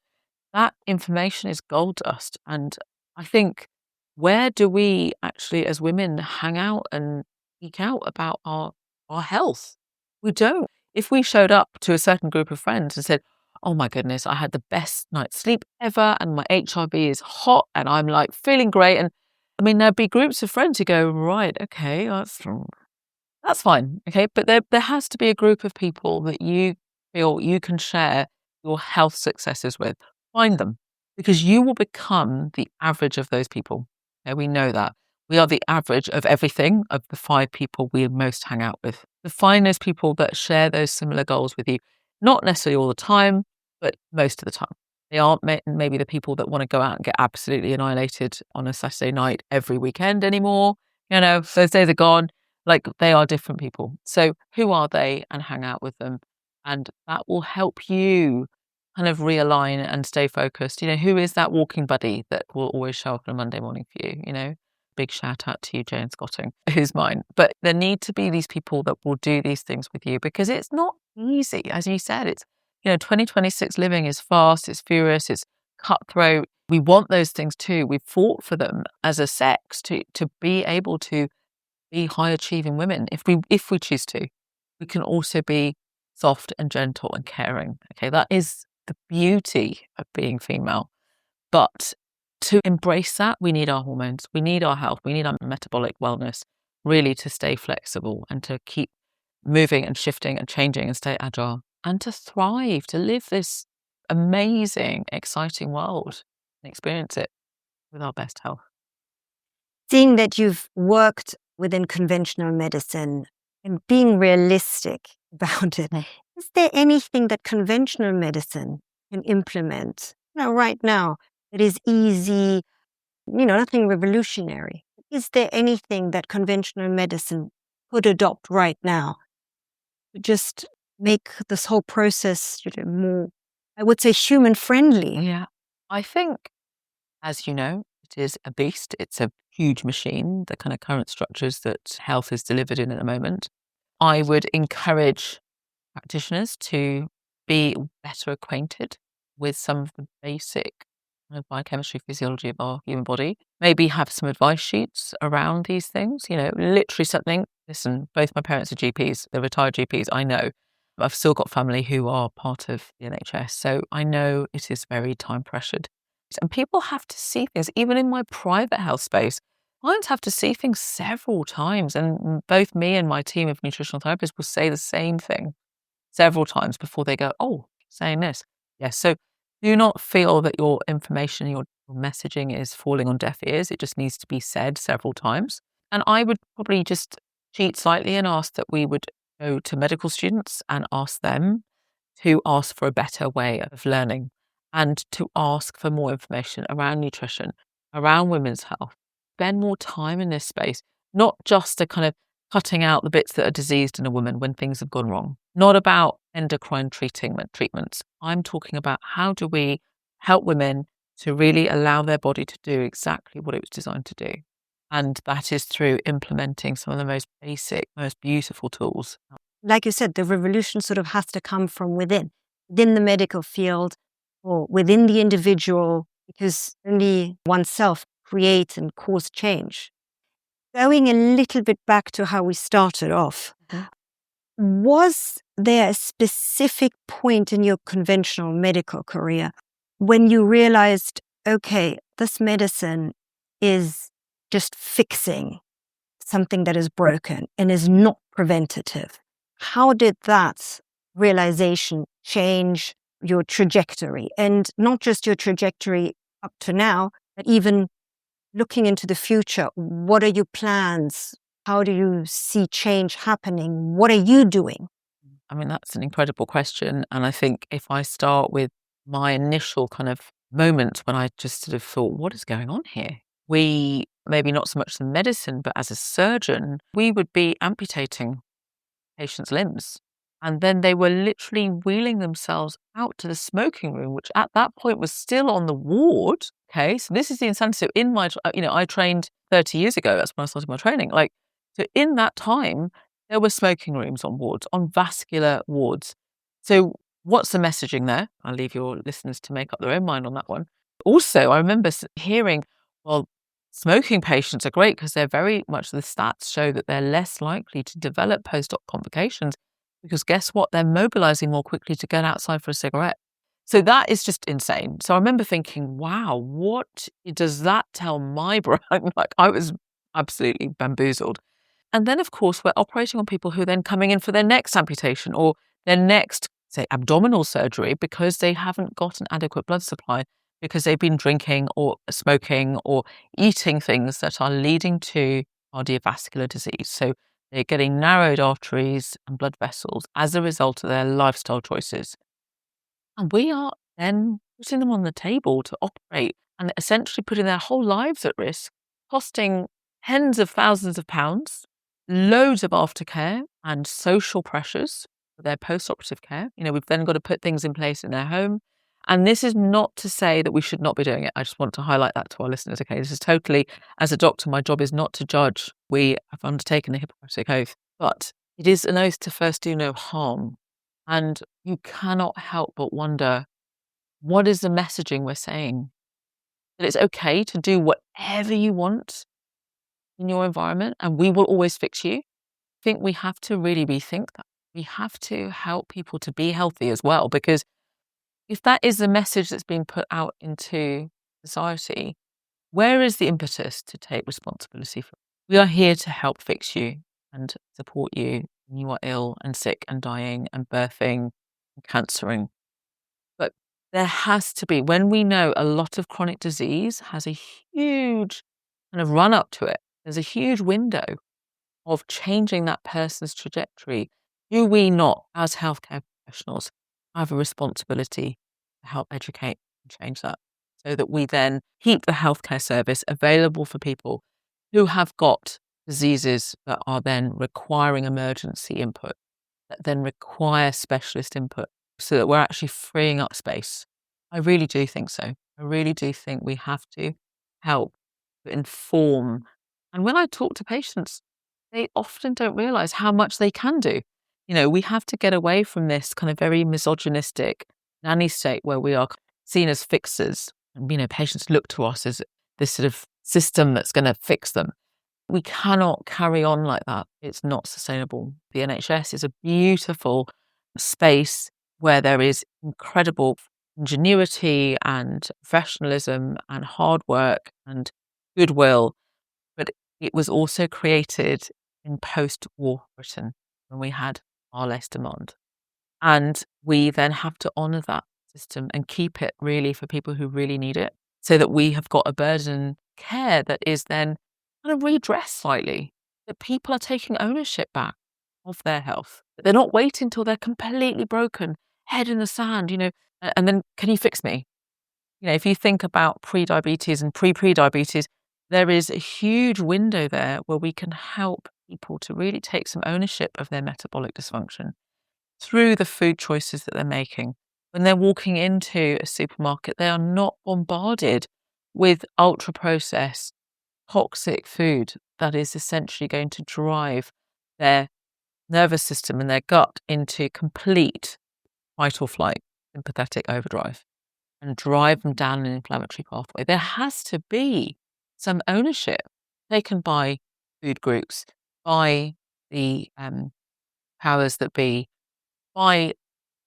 that information is gold dust. And I think, where do we actually, as women, hang out and geek out about our health? We don't. If we showed up to a certain group of friends and said, oh my goodness, I had the best night's sleep ever and my HRV is hot and I'm like feeling great. And I mean, there'd be groups of friends who go, right, okay, that's fine. Okay. But there has to be a group of people that you feel you can share your health successes with. Find them, because you will become the average of those people. Okay, we know that. We are the average of everything of the 5 people we most hang out with. To find those people that share those similar goals with you, not necessarily all the time, but most of the time. They aren't maybe the people that want to go out and get absolutely annihilated on a Saturday night every weekend anymore. You know, those days are gone. Like, they are different people. So who are they, and hang out with them. And that will help you kind of realign and stay focused. You know, who is that walking buddy that will always show up on a Monday morning for you? You know, big shout out to you, Jane Scotting, who's mine. But there need to be these people that will do these things with you, because it's not easy. As you said, it's, 2026 living is fast, it's furious, it's cutthroat. We want those things too. We've fought for them as a sex to be able to be high achieving women. If we choose to, we can also be soft and gentle and caring. Okay, that is the beauty of being female. But to embrace that, we need our hormones, we need our health, we need our metabolic wellness, really, to stay flexible and to keep moving and shifting and changing and stay agile and to thrive, to live this amazing, exciting world and experience it with our best health. Seeing that you've worked within conventional medicine and being realistic about it, is there anything that conventional medicine can implement right now that is easy, nothing revolutionary? Is there anything that conventional medicine could adopt right now to just make this whole process more, I would say, human friendly? Yeah, I think, as you know, it is a beast. It's a huge machine, the kind of current structures that health is delivered in at the moment. I would encourage practitioners to be better acquainted with some of the basic biochemistry, physiology of our human body. Maybe have some advice sheets around these things, literally something. Listen, both my parents are GPs, they're retired GPs, I know. I've still got family who are part of the NHS, so I know it is very time pressured. And people have to see things, even in my private health space. clients have to see things several times. And both me and my team of nutritional therapists will say the same thing several times before they go, oh, saying this. Yes. So do not feel that your information, your messaging is falling on deaf ears. It just needs to be said several times. And I would probably just cheat slightly and ask that we would go to medical students and ask them to ask for a better way of learning and to ask for more information around nutrition, around women's health. Spend more time in this space, not just a kind of cutting out the bits that are diseased in a woman when things have gone wrong. Not about endocrine treatments. I'm talking about how do we help women to really allow their body to do exactly what it was designed to do. And that is through implementing some of the most basic, most beautiful tools. Like you said, the revolution sort of has to come from within the medical field or within the individual, because only oneself creates and cause change. Going a little bit back to how we started off, was there a specific point in your conventional medical career when you realized, okay, this medicine is just fixing something that is broken and is not preventative? How did that realization change your trajectory? And not just your trajectory up to now, but even looking into the future, what are your plans? How do you see change happening? What are you doing? I mean, that's an incredible question. And I think if I start with my initial kind of moment when I just sort of thought, what is going on here? We, maybe not so much the medicine, but as a surgeon, we would be amputating patients' limbs. And then they were literally wheeling themselves out to the smoking room, which at that point was still on the ward. Okay, so this is the insanity. So in my, I trained 30 years ago. That's when I started my training. So in that time, there were smoking rooms on wards, on vascular wards. So what's the messaging there? I'll leave your listeners to make up their own mind on that one. Also, I remember hearing, well, smoking patients are great because they're very much, the stats show that they're less likely to develop post-op complications because guess what? They're mobilizing more quickly to get outside for a cigarette. So that is just insane. So I remember thinking, wow, what does that tell my brain? I was absolutely bamboozled. And then, of course, we're operating on people who are then coming in for their next amputation or their next, say, abdominal surgery because they haven't got an adequate blood supply, because they've been drinking or smoking or eating things that are leading to cardiovascular disease. So they're getting narrowed arteries and blood vessels as a result of their lifestyle choices. And we are then putting them on the table to operate and essentially putting their whole lives at risk, costing tens of thousands of pounds, loads of aftercare and social pressures for their post-operative care. We've then got to put things in place in their home. And this is not to say that we should not be doing it. I just want to highlight that to our listeners. Okay, this is totally, as a doctor, my job is not to judge. We have undertaken a Hippocratic oath, but it is an oath to first do no harm. And you cannot help but wonder, what is the messaging we're saying? That it's okay to do whatever you want in your environment and we will always fix you. I think we have to really rethink that. We have to help people to be healthy as well, because if that is the message that's being put out into society, where is the impetus to take responsibility for it? We are here to help fix you and support you when you are ill and sick and dying and birthing and cancering. But there has to be, when we know a lot of chronic disease has a huge kind of run up to it, there's a huge window of changing that person's trajectory. Do we not, as healthcare professionals, have a responsibility to help educate and change that so that we then keep the healthcare service available for people who have got diseases that are then requiring emergency input, that then require specialist input, so that we're actually freeing up space? I really do think so. I really do think we have to help to inform. And when I talk to patients, they often don't realize how much they can do. We have to get away from this kind of very misogynistic nanny state where we are seen as fixers. And, patients look to us as this sort of system that's going to fix them. We cannot carry on like that. It's not sustainable. The NHS is a beautiful space where there is incredible ingenuity and professionalism and hard work and goodwill. But it was also created in post-war Britain when we had far less demand. And we then have to honour that system and keep it really for people who really need it, so that we have got a burden care that is then kind of redressed slightly, that people are taking ownership back of their health. They're not waiting till they're completely broken, head in the sand, and then, can you fix me? If you think about pre-diabetes and pre-diabetes, there is a huge window there where we can help people to really take some ownership of their metabolic dysfunction through the food choices that they're making. When they're walking into a supermarket, they are not bombarded with ultra-processed, toxic food that is essentially going to drive their nervous system and their gut into complete fight or flight, sympathetic overdrive, and drive them down an inflammatory pathway. There has to be some ownership taken by food groups, by the powers that be, by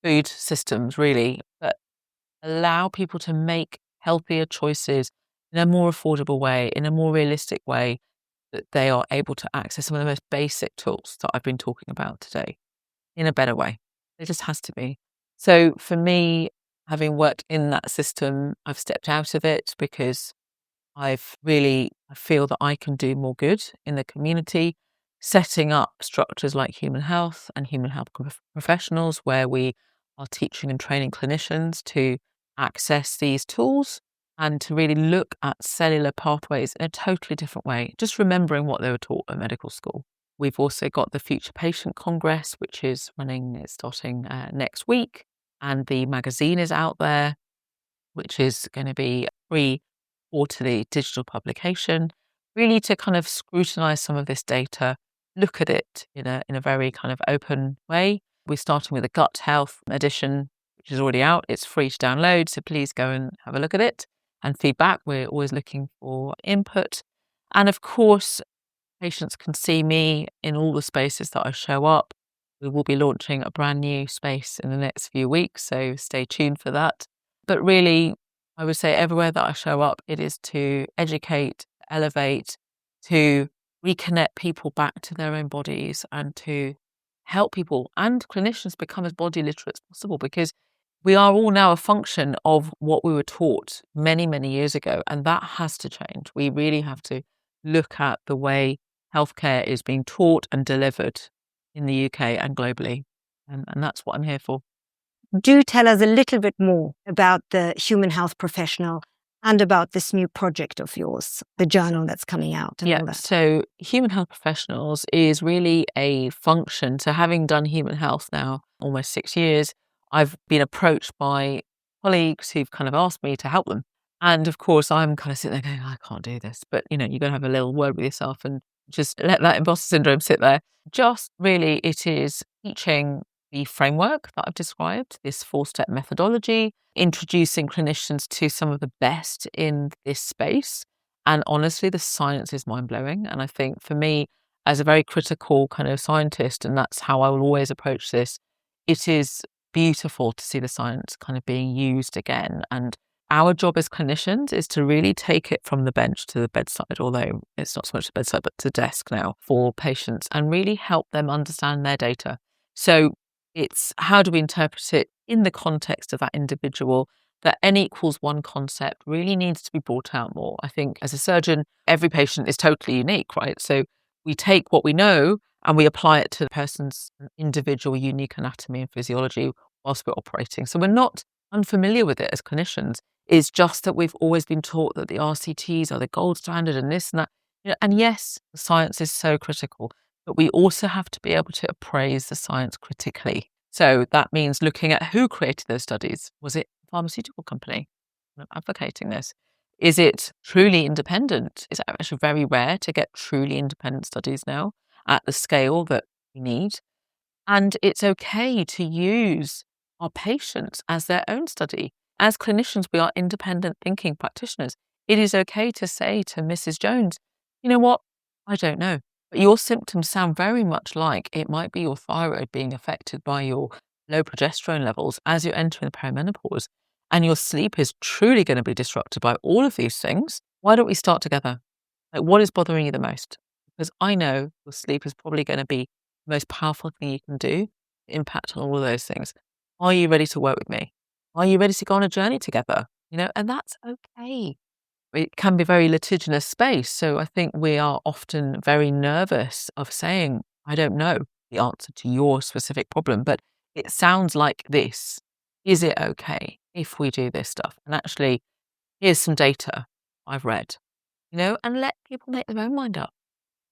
food systems, really, that allow people to make healthier choices in a more affordable way, in a more realistic way, that they are able to access some of the most basic tools that I've been talking about today in a better way. It just has to be. So for me, having worked in that system, I've stepped out of it because I feel that I can do more good in the community, setting up structures like human health and human health professionals, where we are teaching and training clinicians to access these tools and to really look at cellular pathways in a totally different way, just remembering what they were taught at medical school. We've also got the Future Patient Congress, which is starting next week, and the magazine is out there, which is going to be free quarterly digital publication, really to kind of scrutinize some of this data, look at it in a very kind of open way. We're starting with a gut health edition, which is already out. It's free to download, so please go and have a look at it. And feedback, we're always looking for input. And of course, patients can see me in all the spaces that I show up. We will be launching a brand new space in the next few weeks, so stay tuned for that. But really, I would say everywhere that I show up, it is to educate, elevate, to reconnect people back to their own bodies and to help people and clinicians become as body literate as possible, because we are all now a function of what we were taught many, many years ago, and that has to change. We really have to look at the way healthcare is being taught and delivered in the UK and globally, and that's what I'm here for. Do tell us a little bit more about the human health professional and about this new project of yours, the journal that's coming out and all that. So human health professionals is really a function. So having done human health now almost 6 years, I've been approached by colleagues who've kind of asked me to help them. And of course, I'm kind of sitting there going, I can't do this. But, you're going to have a little word with yourself and just let that imposter syndrome sit there. Just really, it is teaching the framework that I've described, this 4-step methodology, introducing clinicians to some of the best in this space. And honestly, the science is mind-blowing. And I think for me, as a very critical kind of scientist, and that's how I will always approach this, it is beautiful to see the science kind of being used again. And our job as clinicians is to really take it from the bench to the bedside, although it's not so much the bedside, but to the desk now for patients, and really help them understand their data. So it's how do we interpret it in the context of that individual? That N=1 concept really needs to be brought out more. I think as a surgeon, every patient is totally unique, right? So we take what we know and we apply it to the person's individual unique anatomy and physiology whilst we're operating. So we're not unfamiliar with it as clinicians. It's just that we've always been taught that the RCTs are the gold standard and this and that. And yes, science is so critical, but we also have to be able to appraise the science critically. So that means looking at who created those studies. Was it a pharmaceutical company advocating this? Is it truly independent? It's actually very rare to get truly independent studies now at the scale that we need. And it's okay to use our patients as their own study. As clinicians, we are independent thinking practitioners. It is okay to say to Mrs. Jones, you know what, I don't know, but your symptoms sound very much like it might be your thyroid being affected by your low progesterone levels as you're entering the perimenopause, and your sleep is truly going to be disrupted by all of these things. Why don't we start together? Like, what is bothering you the most? Because I know your sleep is probably going to be the most powerful thing you can do to impact on all of those things. Are you ready to work with me? Are you ready to go on a journey together? And that's okay. It can be a very litigious space. So I think we are often very nervous of saying, I don't know the answer to your specific problem, but it sounds like this. Is it okay if we do this stuff? And actually, here's some data I've read, and let people make their own mind up.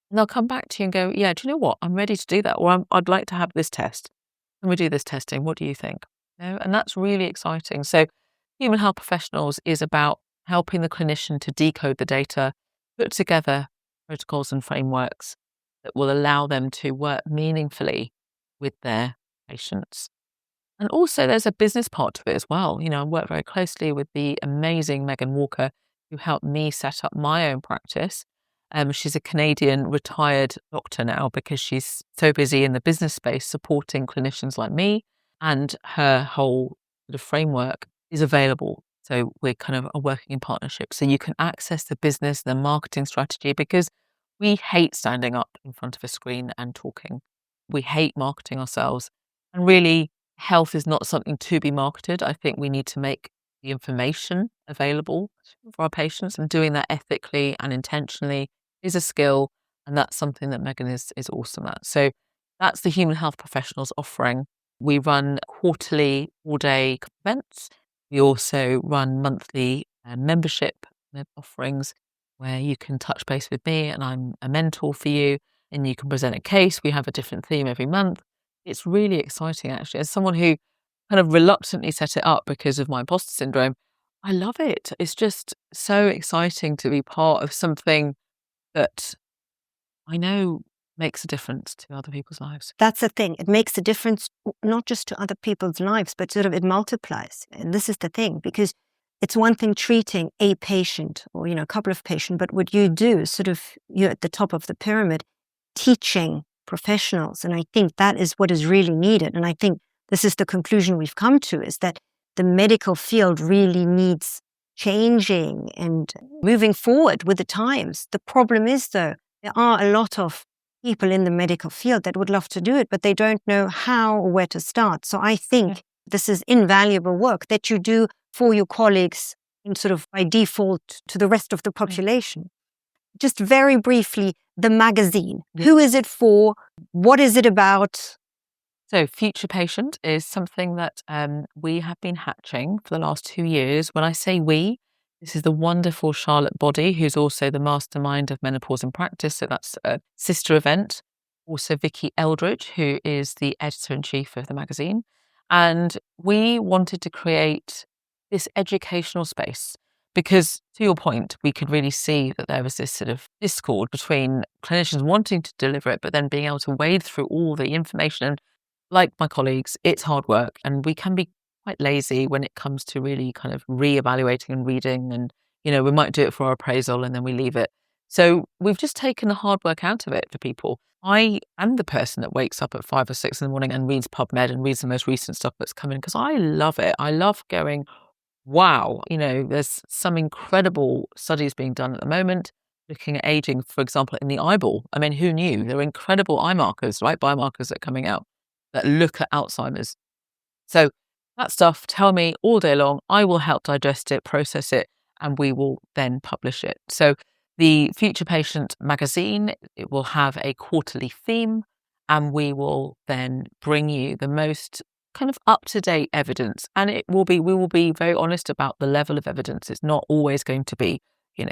And they'll come back to you and go, yeah, do you know what? I'm ready to do that. Or I'd like to have this test. Can we do this testing? What do you think? And that's really exciting. So human health professionals is about helping the clinician to decode the data, put together protocols and frameworks that will allow them to work meaningfully with their patients. And also there's a business part to it as well. I work very closely with the amazing Megan Walker, who helped me set up my own practice. She's a Canadian retired doctor now because she's so busy in the business space supporting clinicians like me, and her whole sort of framework is available. So we're kind of working in partnership. So you can access the business, the marketing strategy, because we hate standing up in front of a screen and talking. We hate marketing ourselves. And really, health is not something to be marketed. I think we need to make the information available for our patients, and doing that ethically and intentionally is a skill. And that's something that Megan is awesome at. So that's the human health professionals offering. We run quarterly all-day events. We also run monthly membership offerings where you can touch base with me and I'm a mentor for you, and you can present a case. We have a different theme every month. It's really exciting, actually. As someone who kind of reluctantly set it up because of my imposter syndrome, I love it. It's just so exciting to be part of something that I know makes a difference to other people's lives. That's the thing. It makes a difference, not just to other people's lives, but sort of it multiplies. And this is the thing, because it's one thing treating a patient or, a couple of patients, but what you do, sort of, you're at the top of the pyramid, teaching professionals. And I think that is what is really needed. And I think this is the conclusion we've come to, is that the medical field really needs changing and moving forward with the times. The problem is, though, there are a lot of people in the medical field that would love to do it, but they don't know how or where to start. So I think this is invaluable work that you do for your colleagues and sort of by default to the rest of the population. Just very briefly, the magazine. Who is it for? What is it about? So Future Patient is something that we have been hatching for the last 2 years. When I say we, this is the wonderful Charlotte Body, who's also the mastermind of Menopause in Practice. So that's a sister event. Also Vicky Eldridge, who is the editor-in-chief of the magazine. And we wanted to create this educational space because, to your point, we could really see that there was this sort of discord between clinicians wanting to deliver it, but then being able to wade through all the information. And like my colleagues, it's hard work, and we can be quite lazy when it comes to really kind of re-evaluating and reading, and we might do it for our appraisal and then we leave it. So we've just taken the hard work out of it for people. I am the person that wakes up at 5 or 6 in the morning and reads PubMed and reads the most recent stuff that's coming, because I love it. I love going, wow, there's some incredible studies being done at the moment looking at aging, for example, in the eyeball. I mean, who knew? There are incredible eye markers, right? Biomarkers that are coming out that look at Alzheimer's. So that stuff, tell me all day long. I will help digest it, process it, and we will then publish it. So the Future Patient magazine, it will have a quarterly theme, and we will then bring you the most kind of up-to-date evidence. And we will be very honest about the level of evidence. It's not always going to be,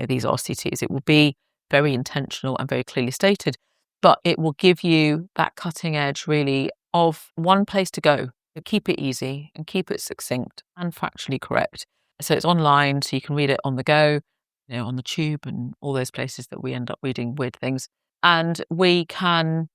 these RCTs. It will be very intentional and very clearly stated, but it will give you that cutting edge really of one place to go. So keep it easy and keep it succinct and factually correct. So it's online, so you can read it on the go, on the tube and all those places that we end up reading weird things. And we can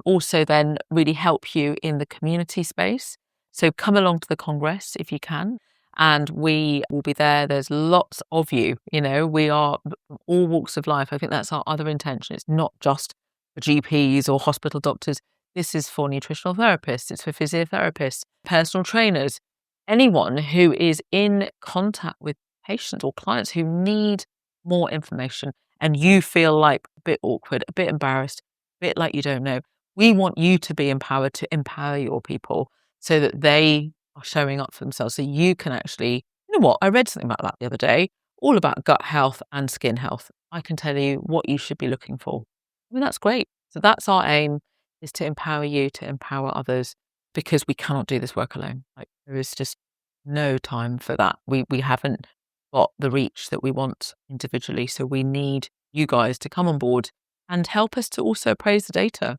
also then really help you in the community space. So come along to the Congress if you can, and we will be there. There's lots of you, we are from all walks of life. I think that's our other intention. It's not just for GPs or hospital doctors. This is for nutritional therapists, it's for physiotherapists, personal trainers, anyone who is in contact with patients or clients who need more information. and you feel like a bit awkward, a bit embarrassed, a bit like you don't know. We want you to be empowered to empower your people so that they are showing up for themselves. So you can actually, you know what? I read something about that the other day, all about gut health and skin health. I can tell you what you should be looking for. I mean, that's great. So that's our aim, is to empower you, to empower others, because we cannot do this work alone. Like, there is just no time for that. We haven't got the reach that we want individually. So we need you guys to come on board and help us to also appraise the data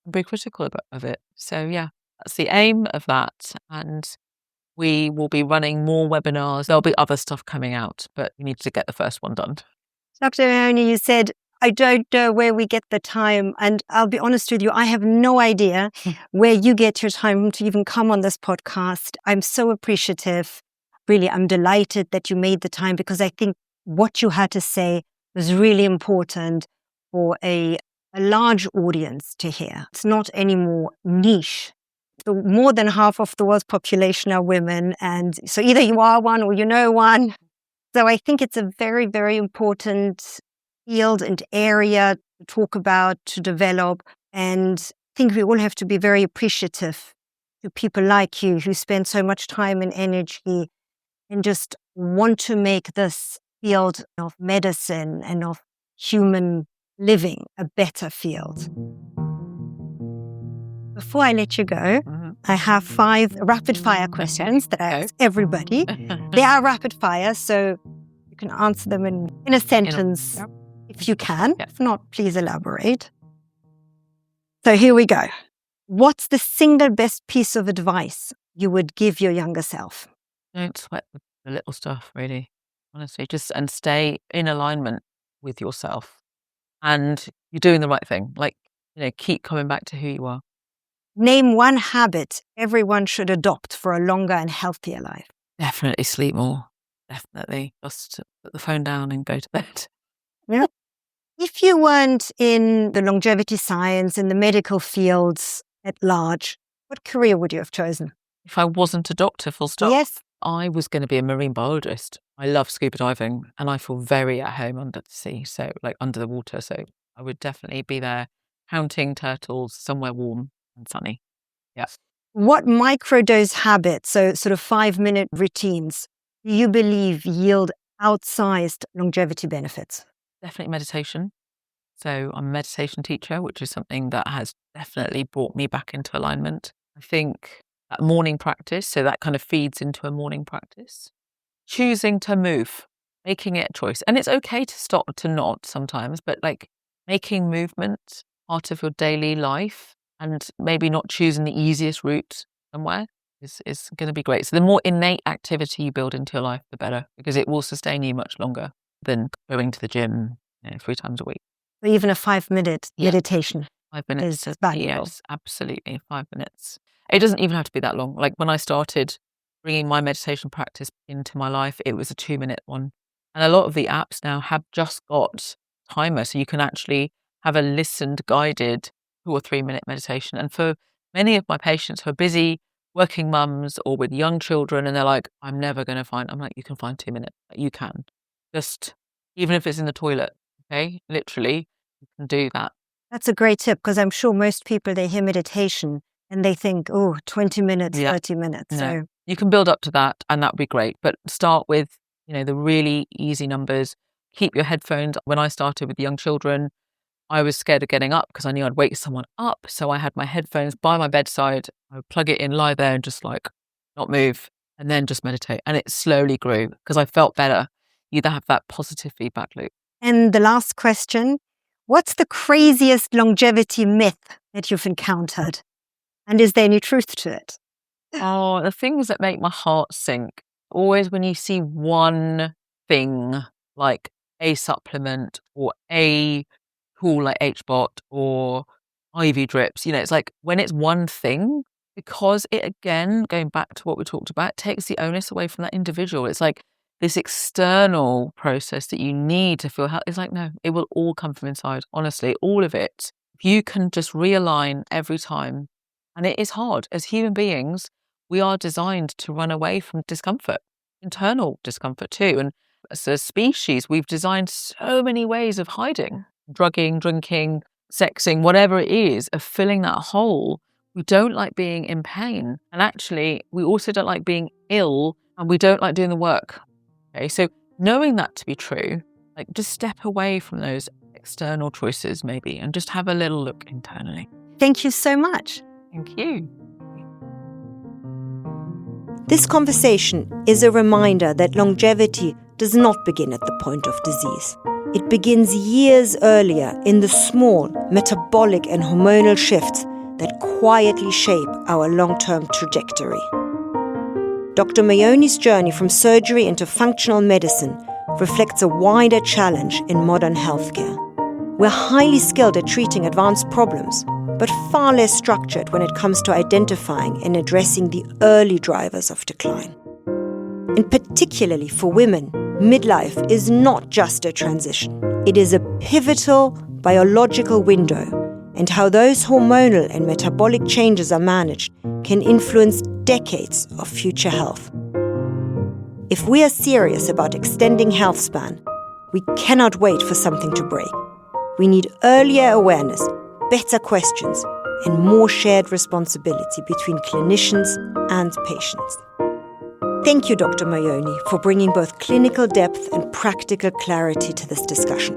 and be critical of it. So yeah, that's the aim of that. And we will be running more webinars. There'll be other stuff coming out, but we need to get the first one done. Dr. Mayoni, you said, I don't know where we get the time. And I'll be honest with you, I have no idea where you get your time to even come on this podcast. I'm so appreciative. Really, I'm delighted that you made the time, because I think what you had to say was really important for a large audience to hear. It's not any more niche. So more than half of the world's population are women. And so either you are one or you know one. So I think it's a very, very important field and area to talk about, to develop. And I think we all have to be very appreciative to people like you who spend so much time and energy and just want to make this field of medicine and of human living a better field. Before I let you go, I have 5 rapid fire questions that I ask everybody. They are rapid fire, so you can answer them in a sentence if you can. If not, please elaborate. So here we go. What's the single best piece of advice you would give your younger self? Don't sweat the little stuff, really. Honestly, and stay in alignment with yourself. And you're doing the right thing. Like, keep coming back to who you are. Name one habit everyone should adopt for a longer and healthier life. Definitely sleep more. Definitely. Just put the phone down and go to bed. Yeah. If you weren't in the longevity science, in the medical fields at large, what career would you have chosen? If I wasn't a doctor, full stop. Yes. I was going to be a marine biologist. I love scuba diving and I feel very at home under the sea, so like under the water. So I would definitely be there counting turtles somewhere warm and sunny. Yeah. What microdose habits, so sort of 5-minute routines, do you believe yield outsized longevity benefits? Definitely meditation. So I'm a meditation teacher, which is something that has definitely brought me back into alignment. I think that morning practice, so that kind of feeds into a morning practice. Choosing to move, making it a choice. And it's okay to stop, to not sometimes, but like making movement part of your daily life and maybe not choosing the easiest route somewhere is going to be great. So the more innate activity you build into your life, the better, because it will sustain you much longer than going to the gym 3 times a week. Or even a 5-minute meditation 5 minutes is valuable. Yes, absolutely. 5 minutes. It doesn't even have to be that long. Like when I started bringing my meditation practice into my life, it was a 2-minute one. And a lot of the apps now have just got timer, so you can actually have a listened, guided 2 or 3-minute meditation. And for many of my patients who are busy working mums or with young children, and they're like, I'm never going to find, I'm like, you can find 2 minutes. You can. Just, even if it's in the toilet, okay? Literally, you can do that. That's a great tip, because I'm sure most people, they hear meditation and they think, 20 minutes, 30 minutes. No. So you can build up to that and that would be great. But start with, the really easy numbers. Keep your headphones. When I started with young children, I was scared of getting up because I knew I'd wake someone up. So I had my headphones by my bedside. I would plug it in, lie there and just like not move and then just meditate. And it slowly grew because I felt better. You have that positive feedback loop. And the last question, what's the craziest longevity myth that you've encountered? And is there any truth to it? Oh, the things that make my heart sink. Always when you see one thing, like a supplement or a tool like HBOT or IV drips, it's like when it's one thing, because it, again, going back to what we talked about, takes the onus away from that individual. It's like this external process that you need to feel healthy. It's like, no, it will all come from inside. Honestly, all of it. If you can just realign every time, and it is hard. As human beings, we are designed to run away from discomfort, internal discomfort too. And as a species, we've designed so many ways of hiding, drugging, drinking, sexing, whatever it is, of filling that hole. We don't like being in pain. And actually, we also don't like being ill, and we don't like doing the work. Okay, so knowing that to be true, like, just step away from those external choices maybe and just have a little look internally. Thank you so much. Thank you. This conversation is a reminder that longevity does not begin at the point of disease. It begins years earlier in the small metabolic and hormonal shifts that quietly shape our long-term trajectory. Dr. Mayoni's journey from surgery into functional medicine reflects a wider challenge in modern healthcare. We're highly skilled at treating advanced problems, but far less structured when it comes to identifying and addressing the early drivers of decline. And particularly for women, midlife is not just a transition. It is a pivotal biological window, and how those hormonal and metabolic changes are managed can influence decades of future health. If we are serious about extending Healthspan, we cannot wait for something to break. We need earlier awareness, better questions, and more shared responsibility between clinicians and patients. Thank you, Dr. Mayoni, for bringing both clinical depth and practical clarity to this discussion.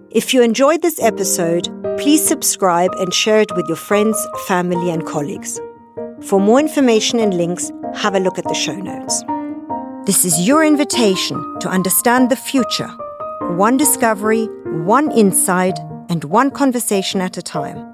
If you enjoyed this episode, please subscribe and share it with your friends, family, and colleagues. For more information and links, have a look at the show notes. This is your invitation to understand the future, one discovery, one insight, and one conversation at a time.